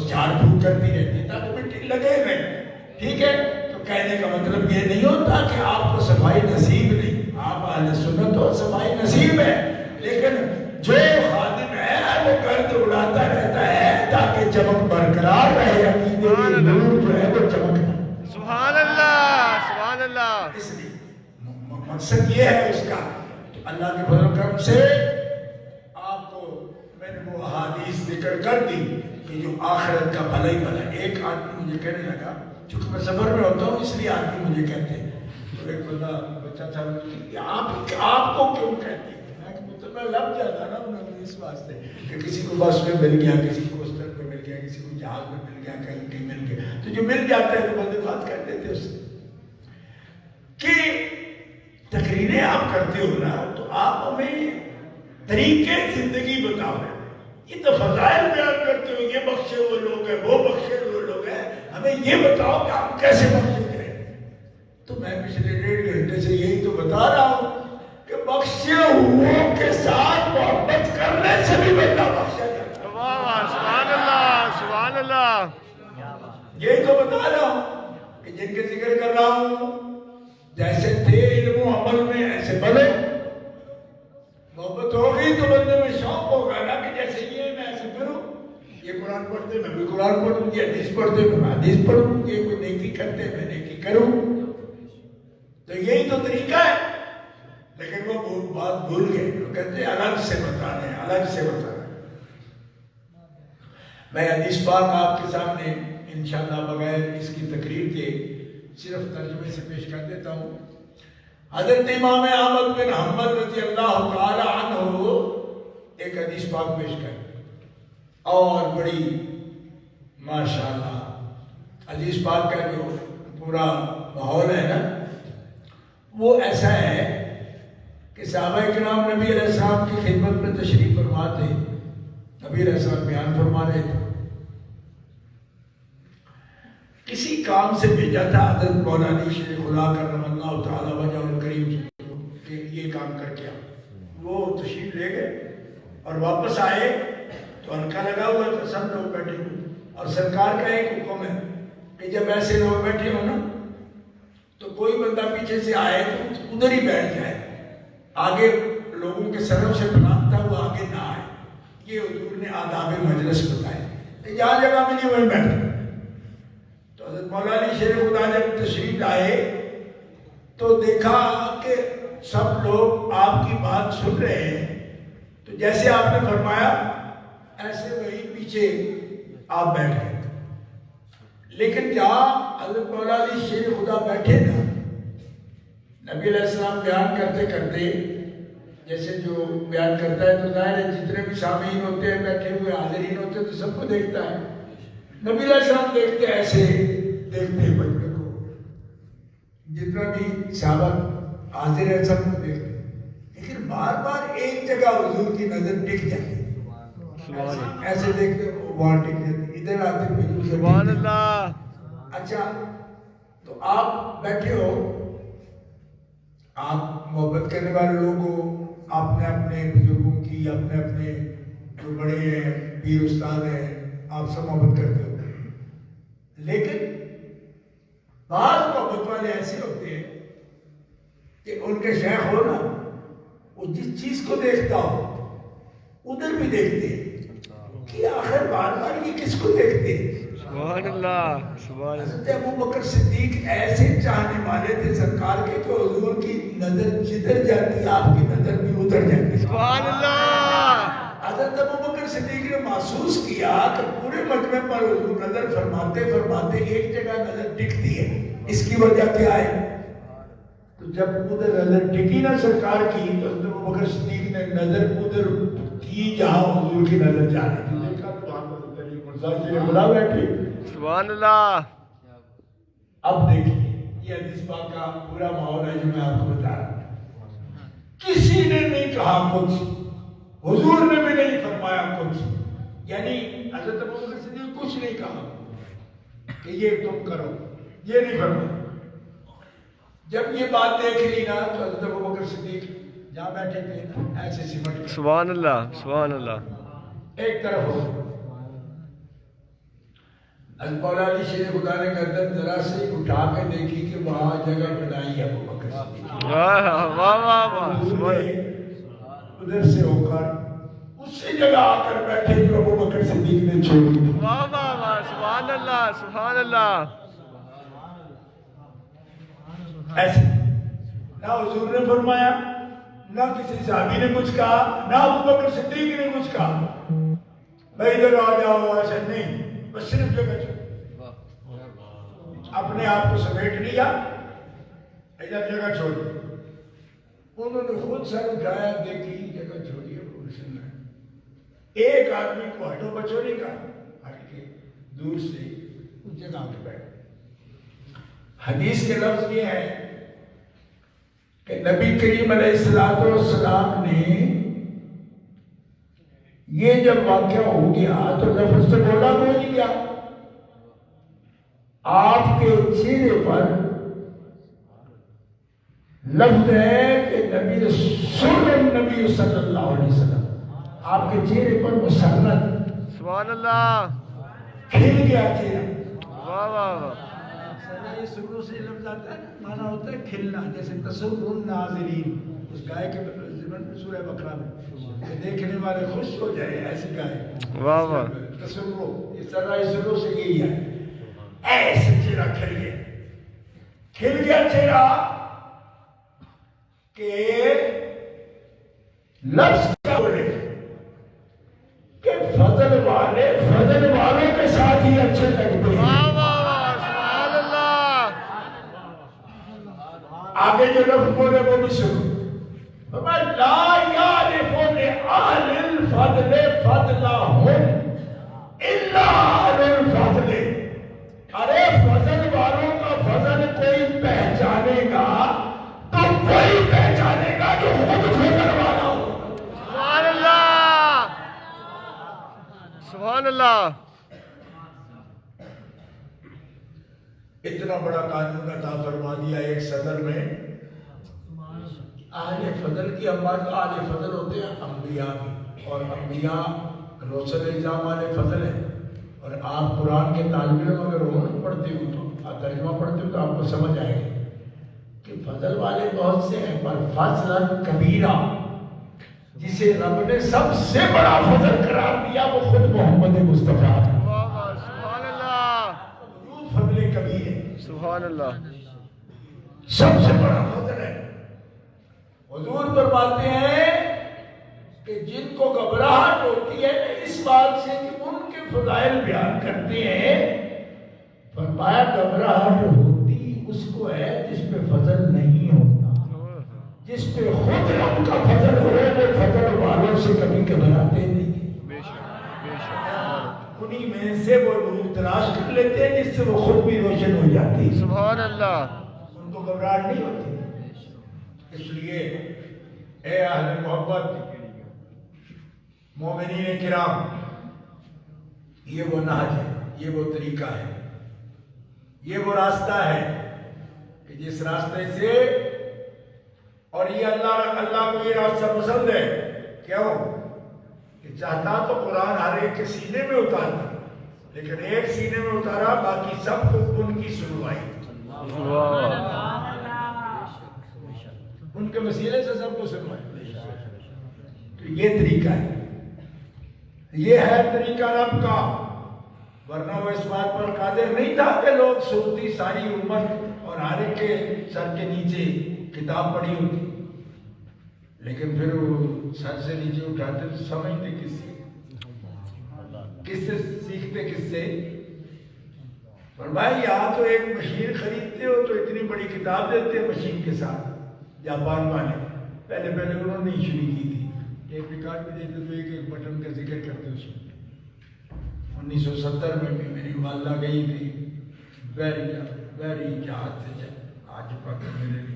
جھاڑ پھونک کرتی رہتی ہے تاکہ مٹی لگے نہیں. ٹھیک ہے, تو کہنے کا مطلب یہ نہیں ہوتا کہ آپ کو صفائی نصیب نہیں, آپ اہل سنت ہو, صفائی نصیب ہے, لیکن جو خادم ہے وہ گرد اڑاتا رہتا ہے تاکہ چمک برقرار رہے, عقیدے کی نور جو ہے وہ چمکنا. سبحان اللہ. سبحان اللہ. اس لیے مقصد یہ ہے اس کا. تو اللہ کے فضل و کرم سے آپ کو میں نے وہ احادیث ذکر کر دی کہ جو آخرت کا بھلا ہی بھلا. ایک آدمی مجھے کہنے لگا, چونکہ میں سفر میں ہوتا ہوں اس لیے آدمی مجھے کہتے ہیں, تو ایک بندہ بچہ تھا کہ آپ کو کیوں کہتے ہیں, میں لب جاتا نا انہوں نے اس واسطے کہ کسی کو بس میں مل گیا, کسی کو کوسٹر پہ مل گیا, کسی کو جہاز میں مل گیا, کہیں کہیں مل گیا, تو جو مل جاتا ہے تو بندے بات کر دیتے اس سے. کہ تقریریں آپ کرتے ہو نا تو آپ ہمیں طریقے زندگی بتاؤ. یہ تو فضائل بیان کرتے ہو, یہ بخشے وہ لوگ ہیں, وہ بخشے وہ لوگ ہیں, ہمیں یہ بتاؤ کہ آپ کیسے بخشے گئے. تو میں پچھلے 1.5 گھنٹے سے یہی تو بتا رہا ہوں کہ بخشے ہوئے کے ساتھ محبت کرنے سے بھی بندہ بخشا جاتا ہے. سبحان اللہ. سبحان اللہ. یہی تو بتا رہا ہوں کہ جن کے ذکر کر رہا ہوں جیسے تھے علم و عمل میں ایسے بنے. محبت ہوگی تو بندے میں شوق ہوگا نا کہ جیسے یہ میں ایسے کروں, یہ قرآن پڑھتے میں بھی قرآن پڑھوں, یہ حدیث پڑھتے میں حدیث پڑھوں, یہ کوئی نیکی کرتے میں نیکی کروں. تو یہی تو طریقہ ہے. لیکن وہ بات بھول گئے, وہ کہتے ہیں الگ سے بتانے, الگ سے بتانے. میں حدیث پاک آپ کے سامنے انشاءاللہ بغیر اس کی تقریر کے صرف ترجمے سے پیش کر دیتا ہوں. حضرت امام احمد بن حنبل رضی اللہ تعالی عنہ ایک حدیث پاک پیش کر, اور بڑی ماشاءاللہ حدیث پاک کا جو پورا ماحول ہے نا وہ ایسا ہے کہ صحابہ کرام نبی علیہ السلام کی خدمت میں تشریف فرما تھے. نبی علیہ السلام بیان فرما رہے تھے, کسی کام سے بھیجا تھا حضرت مولانا شیخ خدا کرم اللہ تعالی وجہ الکریم کہ یہ کام کر کے وہ تشریف لے گئے اور واپس آئے تو ہلکا لگا ہوا تھا, سب لوگ بیٹھے ہوئے, اور سرکار کا ایک حکم ہے کہ جب ایسے لوگ بیٹھے ہو نا تو کوئی بندہ پیچھے سے آئے تو ادھر ہی بیٹھ جائے, آگے لوگوں کے سروں سے پھلانگتا ہوا آگے نہ آئے. یہ حضور نے آداب مجلس بتائے. جہاں جگہ ملی وہیں بیٹھے. تو حضرت مولا علی شیر خدا جب تشریف لائے تو دیکھا کہ سب لوگ آپ کی بات سن رہے ہیں. تو جیسے آپ نے فرمایا ایسے وہی پیچھے آپ بیٹھے. لیکن جہاں حضرت مولا علی شیر خدا بیٹھے نا، نبی علیہ السلام بیان کرتے کرتے جیسے جو بیان کرتا ہے تو ظاہر ہے جتنے بھی سامعین ہوتے ہیں بیٹھے ہوئے حاضرین ہوتے ہیں تو سب کو دیکھتا ہے. نبی علیہ السلام دیکھتے ایسے دیکھتے بچے کو، جتنا بھی صحابہ حاضر ہے سب کو دیکھتے، لیکن بار بار ایک جگہ حضور کی نظر ٹک جاتی. ایسے دیکھتے وہاں ٹک جاتی، ادھر آتے پھر سبحان اللہ. اچھا تو آپ بیٹھے ہو، آپ محبت کرنے والے لوگ ہو، آپ نے اپنے بزرگوں کی، اپنے اپنے جو بڑے ہیں پیر استاد ہیں، آپ سب محبت کرتے ہو. لیکن بعض محبت والے ایسے ہوتے ہیں کہ ان کے شیخ ہو نا، وہ جس چیز کو دیکھتا ہو ادھر بھی دیکھتے ہیں کہ آخر بار بار یہ کس کو دیکھتے ہیں. سبحان اللہ. سبحان اللہ. حضرت ابوبکر صدیق ایسے چاہنے والے تھے سرکار کے کہ حضور کی نظر جدھر جاتی آپ کی نظر بھی ادھر جاتی. سبحان اللہ. حضرت ابوبکر صدیق نے محسوس کیا کہ پورے مجمع پر حضور نظر فرماتے فرماتے ایک جگہ نظر ٹکتی ہے. اس کی وجہ کیا ہے؟ تو جب ادھر نظر ٹکی نا سرکار کی تو حضرت ابوبکر صدیق نے نظر ادھر کی جہاں حضور کی نظر جا رہی تھی. دیکھا تو وہاں پر خدا بیٹھی. سبحان اللہ. اب دیکھیے یہ حدیث پاک کا پورا ماحول ہے جو میں آپ کو بتا رہا ہوں. کسی نے نہیں کہا کچھ، حضور نے بھی نہیں فرمایا کچھ. یعنی حضرت ابوبکر صدیق کچھ نہیں کہا کہ یہ تم کرو، یہ نہیں فرمایا. جب یہ بات دیکھ لی نا تو حضرت ابوبکر صدیق جہاں بیٹھے تھے نا ایسے سمٹ گئے. سبحان اللہ. سبحان اللہ. ایک طرف ہو. مولا علی شیر خدا نے گردن ذرا سے اٹھا کے دیکھی کہ وہاں جگہ بنائی ہے ابوبکر صدیق. واہ واہ واہ واہ. ادھر سے ہو کر اسی جگہ آ کر بیٹھے جو ابوبکر صدیق نے چھوڑی. واہ واہ واہ. سبحان اللہ. سبحان اللہ. ایسے نہ حضور نے فرمایا، نہ کسی صحابی نے کچھ کہا، نہ ابوبکر صدیق نے کچھ کہا بھائی ادھر آ جاؤ، ایسا نہیں. بس صرف جگہ چھوڑ، اپنے آپ کو سمیٹ لیا، ادھر جگہ چھوڑ. انہوں نے خود سر اٹھایا، دیکھی جگہ چھوڑی. ایک آدمی کو ہٹو بچو نہیں کہا، ہٹ کے دور سے اس جگہ پہ بیٹھ. حدیث کے لفظ یہ ہے کہ نبی کریم علیہ السلام نے یہ جب واقعہ ہو گیا تو لفظ سے بولا تو نہیں گیا. آپ کے چہرے پر لفظ ہے کہ نبی صلی اللہ علیہ وسلم، آپ کے چہرے پر مسرت. سبحان اللہ. کھل گیا چہرہ. واہ واہ واہ. یہ سرو سے لفظ آتا ہے، مانا ہوتا ہے کھلنا. جیسے تسر الناظرین اس گائے کے ضمن میں سورہ بقرہ میں کہ دیکھنے والے خوش ہو جائے، ایسی گائے. واہ واہ. تسرو اس طرح سرو سے یہی ہے. ایسے چہرہ کھل گیا، کھل گیا چہرہ کہ لفظ کیا بولے کہ فضل والوں کے ساتھ ہی اچھے لگتے ہیں. واہ واہ واہ. سبحان اللہ. آگے جو لفظ بولے وہ بھی سنو. لا یعرف لأہل الفضل فضلہم الا اہل الفضل. ارے فضل والوں کا فضل کوئی پہچانے گا تو کوئی پہچانے گا جو خود فضل والا ہو. سبحان اللہ. سبحان اللہ. اتنا بڑا قانون عطا فرما دیا ایک صدر میں. اہل فضل کی ہم بات، اہل فضل ہوتے ہیں انبیاء بھی، اور انبیاء روشن الزام والے فضل ہیں. اور آپ قرآن کے طالب علم اگر ہو پڑھتے ہو تو ترجمہ پڑھتے ہو تو آپ کو سمجھ آئے گا کہ فضل والے بہت سے ہیں، پر فضل کبیرہ جسے رب نے سب سے بڑا فضل قرار دیا وہ خود محمد مصطفیٰ ہے. سبحان اللہ. سب سے بڑا فضل ہے. حضور فرماتے ہیں کہ جن کو گھبراہٹ ہوتی ہے اس بات سے کہ ان کے فضائل بیان کرتے ہیں، فرمایا گھبراہٹ ہوتی اس کو ہے جس پہ فضل نہیں ہوتا. جس پہ خود رب کا فضل ہو وہ فضل والوں سے کبھی گھبراتے نہیں. بے شک بے شک. انہی میں سے وہ نور تلاش کر لیتے ہیں جس سے وہ خود بھی روشن ہو جاتی ہے. سبحان اللہ. ان کو گھبراہٹ نہیں ہوتی. اس لیے اے اہل محبت، مومنین کرام، یہ وہ نہج ہے، یہ وہ طریقہ ہے، یہ وہ راستہ ہے کہ جس راستے سے، اور یہ اللہ کو یہ راستہ پسند ہے. کیوں؟ کہ چاہتا تو قرآن ہر ایک کے سینے میں اتارتا، لیکن ایک سینے میں اتارا، باقی سب کو ان کی سنوائی، ان کے وسیلے سے سب کو سنوائی. تو یہ طریقہ ہے، یہ ہے طریقہ رب کا. ورنہ وہ اس بات پر قادر نہیں تھا کہ لوگ سنتی ساری امت اور ہر ایک کے سر کے نیچے کتاب پڑھی ہوتی، لیکن پھر وہ سر سے نیچے اٹھاتے تو سمجھتے کس سے سیکھتے کس سے. فرمایا یہاں تو ایک مشین خریدتے ہو تو اتنی بڑی کتاب دیتے ہیں مشین کے ساتھ. جاپان والے پہلے انہوں نے شروع کی تھی، ٹیپ ریکارڈ بھی دیتے تو ایک ایک بٹن کا ذکر کرتے اس میں. 1970 میں بھی میری والدہ گئی تھی بحری جہاز سے، آج تک میرے لیے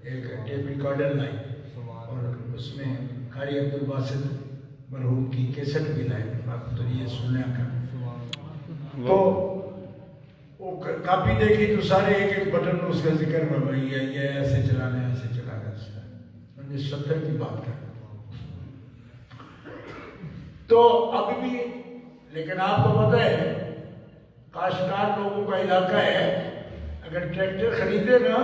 ایک ٹیپ ریکارڈر لائی اور اس میں قاری عبدالباسط مرحوم کی کیسٹ بھی لائی. تو یہ سننے کا تو وہ کاپی دیکھی تو سارے ایک ایک بٹن میں اس کا ذکر میں بھائی ہے، یہ ایسے چلانا ہے، ایسے چلانا ہے. 1970 کی بات کر. تو ابھی بھی لیکن آپ کو پتہ ہے کاشتکار لوگوں کا علاقہ ہے، اگر ٹریکٹر خریدے نا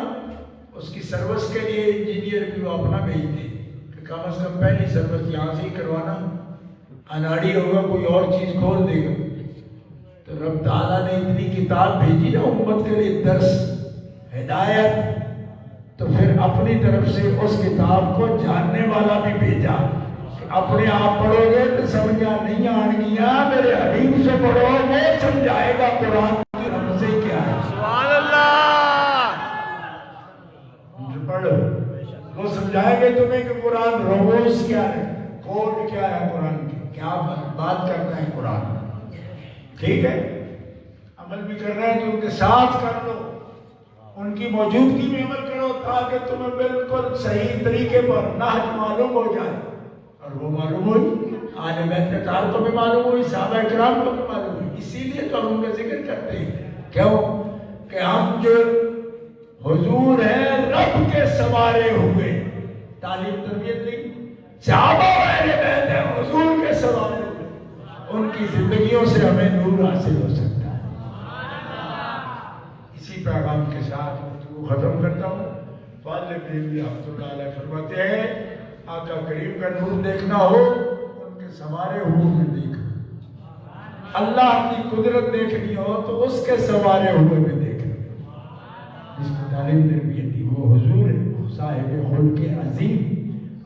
اس کی سروس کے لیے انجینئر بھی وہ اپنا بھیجتے کہ کم از کم پہلی سروس یہاں سے ہی کروانا، اناڑی ہوگا کوئی اور چیز کھول دے گا. تو رب تعالیٰ نے اتنی کتاب بھیجی نا امت کے لیے، درس ہدایت، تو پھر اپنی طرف سے اس کتاب کو جاننے والا بھی بھیجا. اپنے آپ پڑھو گے تو سمجھا نہیں آن گیا، میرے حبیب سے پڑھو وہ سمجھائے گا قرآن کی رمزیں کیا ہے. سبحان اللہ. پڑھو وہ سمجھائے گے تمہیں کہ قرآن رموز کیا ہے، کوڈ کیا ہے قرآن کی، کیا بات کرتا ہے قرآن. ٹھیک ہے، عمل بھی کر رہے ہیں تو ان کے ساتھ کر لو، ان کی موجودگی میں عمل کرو تاکہ تمہیں بالکل صحیح طریقے پر نہج معلوم ہو جائے. اور وہ معلوم ہوئی آل بیت اتحاد کو بھی معلوم ہوئی، صحابہ کرام کو بھی معلوم ہوئی. اسی لیے تو ہم ان کا ذکر کرتے ہیں. کیوں کہ ہم جو حضور ہیں رب کے سوارے ہوئے، تعلیم تربیت نہیں، صحابہ اہل بیت ہیں حضور کے سوارے ہوئے. ان کی زندگیوں سے ہمیں نور حاصل ہو سکتا ہے. اسی پیغام کے ساتھ گفتگو ختم کرتا ہوں. فاضل کریم رحمۃ اللہ علیہ فرماتے ہیں آقا کریم کا نور دیکھنا ہو ان کے سوارے ہوئے میں دیکھنا، اللہ کی قدرت دیکھنی ہو تو اس کے سوارے ہوئے میں دیکھنا. جس کو تعلیم تربیت دی وہ حضور ہے، صاحب خلق عظیم،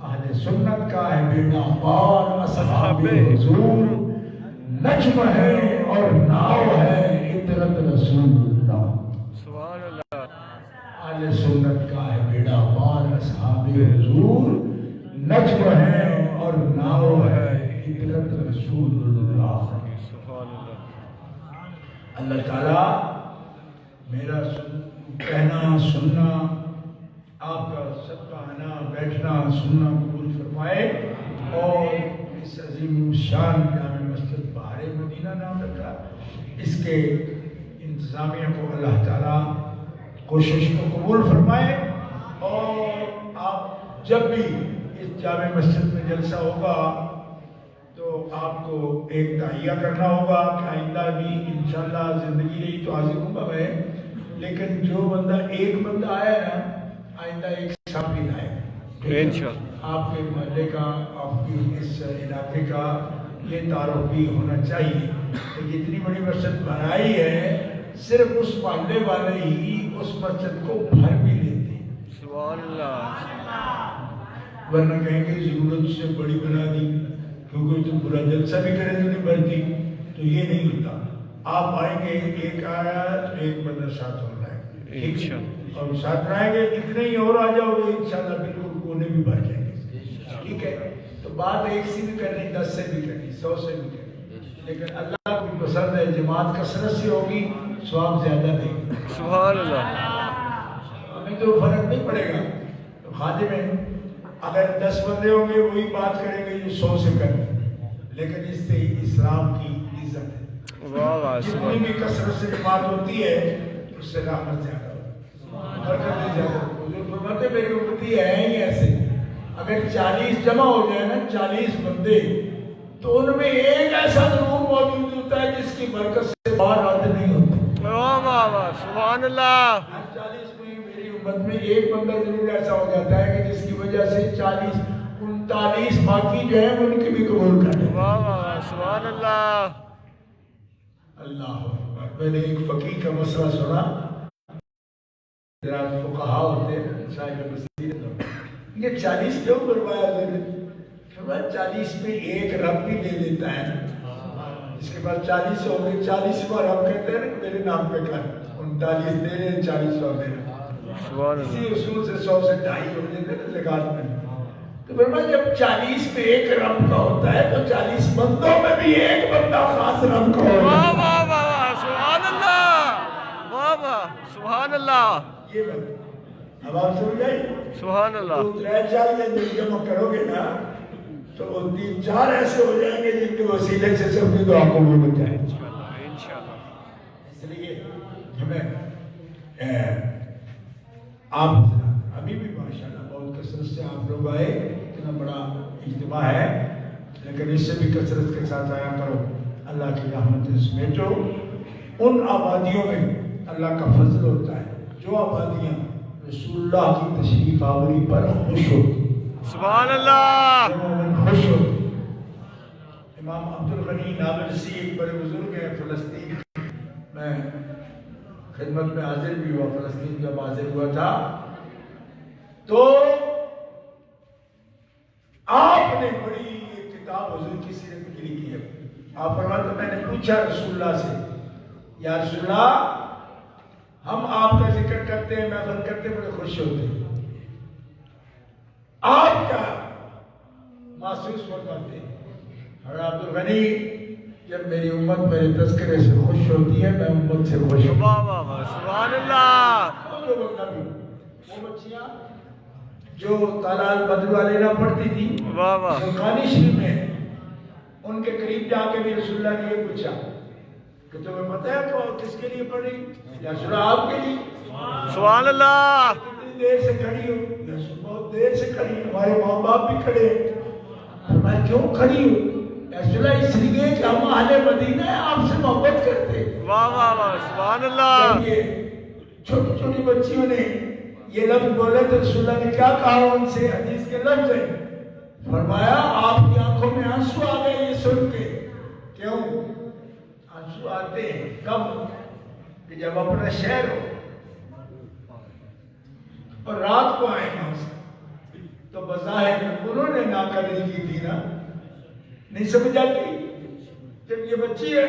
اہل سنت کا ہے بیڑا پار، اصحاب حضور نجم ہے اور ناؤ ہے عطرت رسول اللہ. سبحان اللہ. اہل سنت کا ہے بیڑا پار، اصحاب حضور نجم ہے اور ناؤ ہے عطرت رسول اللہ. سبحان اللہ. اللہ تعالیٰ میرا کہنا سننا، آپ کا سب کا آنا بیٹھنا سننا قبول فرمائے، اور اس عظیم شان جامع مسجد بہار مدینہ نام رکھا، اس کے انتظامیہ کو اللہ تعالیٰ کوشش کو قبول فرمائے. اور آپ جب بھی اس جامع مسجد میں جلسہ ہوگا تو آپ کو ایک تحیہ کرنا ہوگا کہ آئندہ بھی انشاءاللہ زندگی رہی تو حاضر ہوں گا میں، لیکن جو بندہ ایک بندہ آیا نا آئندہ ایک ساتھ بھی لائے گا انشاءاللہ. آپ کے محلے کا، آپ کی اس علاقے کا یہ تعارف بھی ہونا چاہیے کہ جتنی بڑی مسجد بنائی ہے صرف اس محلے والے ہی اس مسجد کو بھر بھی لیتے ہیں، سبحان اللہ. ورنہ کہیں گے ضرورت سے بڑی بنا دی کیونکہ تم برا جلسہ بھی کرے تو نہیں بھرتی. تو یہ نہیں ہوتا. آپ آئیں گے ایک آیا تو ایک بندہ ساتھ ہو رہا ہے، ٹھیک ہے، اور ساتھ رہیں گے اتنے ہی اور آ جاؤ گے انشاءاللہ بالکل کونے بھی بھر جائیں گے. ٹھیک ہے. تو بات ایک سے بھی کرنی، 10 سے بھی کرنی، 100 سے بھی کرنی، لیکن اللہ کو پسند ہے جماعت کثرت سے ہوگی، ثواب زیادہ دے گی. سبحان اللہ. ہمیں تو فرق نہیں پڑے گا. تو خادم میں اگر 10 بندے ہوں گے وہی بات کریں گے جو 100 سے کریں، لیکن اس سے اسلام کی عزت ہے. جتنی بھی کثرت سے جماعت ہوتی ہے اس سے رحمت زیادہ ہوتی، برکت زیادہ. حضور فرماتے میری امتی ہے ہی ایسے، اگر 40 جمع ہو جائے نا، 40 بندے، تو ان میں ایک ایسا ضرور موجود ہوتا ہے جس کی برکت سے باہر رد نہیں ہوتی. سبحان اللہ. 40 میں میری امت میں ایک بندہ ضرور ایسا ہو جاتا ہے کہ جس کی وجہ سے 40 39 باقی جو ہیں ان کی بھی قبول کر لیں. سبحان اللہ. اللہ اکبر. میں نے ایک فقیہ کا مسئلہ سنا. حضرات فقہا ہوتے ہیں صاحب بصیرت، یہ 40 کیوں کروایا حضرت نے؟ 40 میں ایک رب بھی لے لیتا ہے نا، اس کے بعد 40 ہو گئے، 40 کو رب کہتے ہیں نا کہ میرے نام پہ کر 39 دے رہے 40 سو دے رہے. اسی اصول سے 100 سے 2.5 ہو جاتے ہیں نا زکات میں. تو فرمایا جب 40 میں ایک رب کا ہوتا ہے تو 40 بندوں میں بھی ایک بندہ خاص رب کا ہوتا ہے. سبحان اللہ. سبحان اللہ. یہ بات اب آپ سمجھ گئے. سبحان اللہ. تو 3-4 جب جمع کرو گے نا تو 3-4 ایسے ہو جائیں گے جن کے وسیلے سے سب کی دعا قبول ہو جائے. اس لیے ہمیں آپ ابھی بھی ماشاءاللہ بہت کثرت سے آپ لوگ آئے، اتنا بڑا اجتماع ہے، لیکن اس سے بھی کثرت کے ساتھ آیا کرو. اللہ کی رحمت سمیٹو. ان آبادیوں میں اللہ کا فضل ہوتا ہے جو آبادیاں رسول اللہ کی تشریف آوری پر خوش ہوتی. سبحان اللہ. خوش ہوتی. امام عبدالغنی نابلسی ایک بڑے بزرگ ہیں فلسطین میں خدمت میں حاضر بھی ہوا. فلسطین جب حاضر ہوا تھا تو آپ نے بڑی ایک کتاب حضور کی سیرت کی لکھی ہے. آپ فرماتے میں نے پوچھا رسول اللہ سے، یا رسول اللہ ہم آپ کا ذکر کرتے ہیں، محفل کرتے ہیں، بڑے خوش ہوتے ہیں، آپ کیا محسوس فرماتے ہیں؟ اور عبدالغنی جب میری امت میرے تذکرے سے خوش ہوتی ہے میں امت سے خوش ہوں. سبحان اللہ. وہ بچیاں جو تالال بدر والے نہ پڑھتی تھی قانی شریف میں، ان کے قریب جا کے بھی رسول اللہ نے یہ پوچھا کہ تمہیں پتہ ہے تو کس کے لیے پڑھ رہی؟ یا رسول اللہ آپ کے لیے. سبحان اللہ. کتنی دیر سے کھڑی ہو؟ یا رسول بہت دیر سے کھڑی ہوں، ہمارے ماں باپ بھی کھڑے ہیں. میں کیوں کھڑی ہوں؟ یا رسول اللہ اس لیے کہ ہم اہل مدینہ ہیں، آپ سے محبت کرتے. سبحان اللہ. یہ چھوٹی چھوٹی بچیوں نے یہ لفظ بولے تو رسول اللہ نے کیا کہا ان سے؟ حدیث کے لفظ ہے، فرمایا آپ کی آنکھوں میں آنسو آ گئے یہ سن کے. کیوں آنسو آتے ہیں؟ کب؟ کہ جب اپنا شہر ہو اور رات کو آئے وہاں سے تو بظاہر انہوں نے ناقدری کی تھی نا، نہیں سمجھ آتی. جب یہ بچی ہے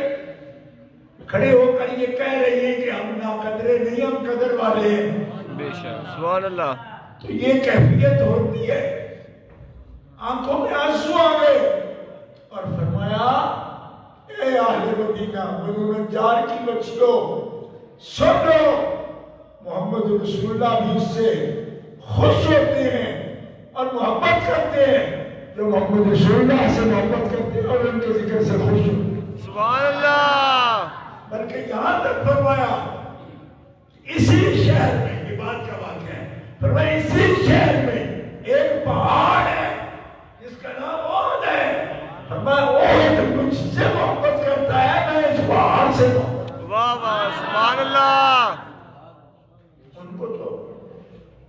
کھڑے ہو کر یہ کہہ رہی ہے کہ ہم ناقدرے نہیں، ہم قدر والے ہیں. بے شک. سبحان اللہ. تو یہ کیفیت ہوتی ہے. آنکھوں میں آنسو آ گئے اور فرمایا اے اہل مدینہ، بنو نجار کی بچیوں سن لو، محمد رسول اللہ بھی اس سے خوش ہوتے ہیں اور محبت کرتے ہیں جو محمد رسول اللہ سے محبت کرتے ہیں اور ان کے ذکر سے خوش ہوتے ہیں. سبحان اللہ. بلکہ یہاں تک فرمایا اسی شہر میں، یہ بات کا واقعہ ہے، فرمایا اسی شہر میں ایک پہاڑ ہے جس کا نام احد ہے. فرمایا احد مجھ سے محبت کرتا ہے، میں اس پہاڑ سے محبت. سبحان اللہ. ان کو تو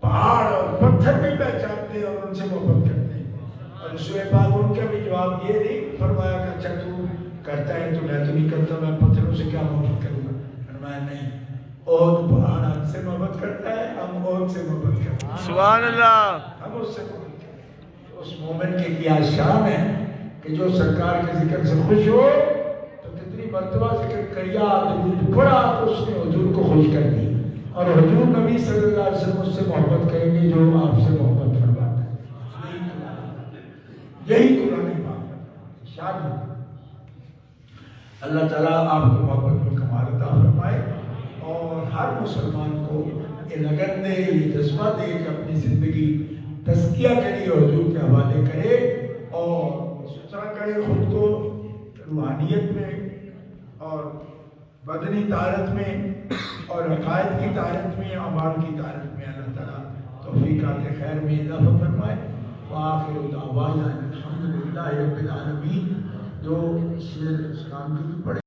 پہاڑ اور پتھر بھی پہچانتے ہیں اور ان سے محبت کرتے ہیں. اور سورہ پاک ان کا بھی جواب یہ نہیں فرمایا کہ اچھا تو کرتا ہے تو میں تو نہیں کرتا، میں پتھروں سے کیا محبت کروں گا. فرمایا نہیں، عہد پہاڑ ہم سے محبت کرتا ہے، ہم عہد سے محبت کرتے ہیں، سبحان اللہ. ہم اس سے محبت کرتے ہیں. اس مومن کی کیا شان ہے کہ جو سرکار کے ذکر سے خوش ہو تو کتنی مرتبہ ذکر کریا درود پڑھا تو اس نے حضور کو خوش کر دی. اور حضور نبی صلی اللہ علیہ وسلم اس سے محبت کریں گے جو آپ سے محبت فرماتا ہے. یہی قرآن پاک ہے. شان اللہ تعالیٰ آپ کو محبت میں کمال عطا فرمائے اور ہر مسلمان کو یہ لگن دے، یہ جذبہ دے کہ اپنی زندگی تزکیہ کرے اور حضور کے حوالے کرے اور ستھرا کرے خود کو روحانیت میں اور بدنی طہارت میں اور عقائد کی طہارت میں، اعمال کی طہارت میں. اللہ تعالیٰ توفیقات خیر میں اضافہ فرمائے. وآخر دعوانا الحمدللہ رب العالمین. جو شعر اسلام کی بھی پڑھے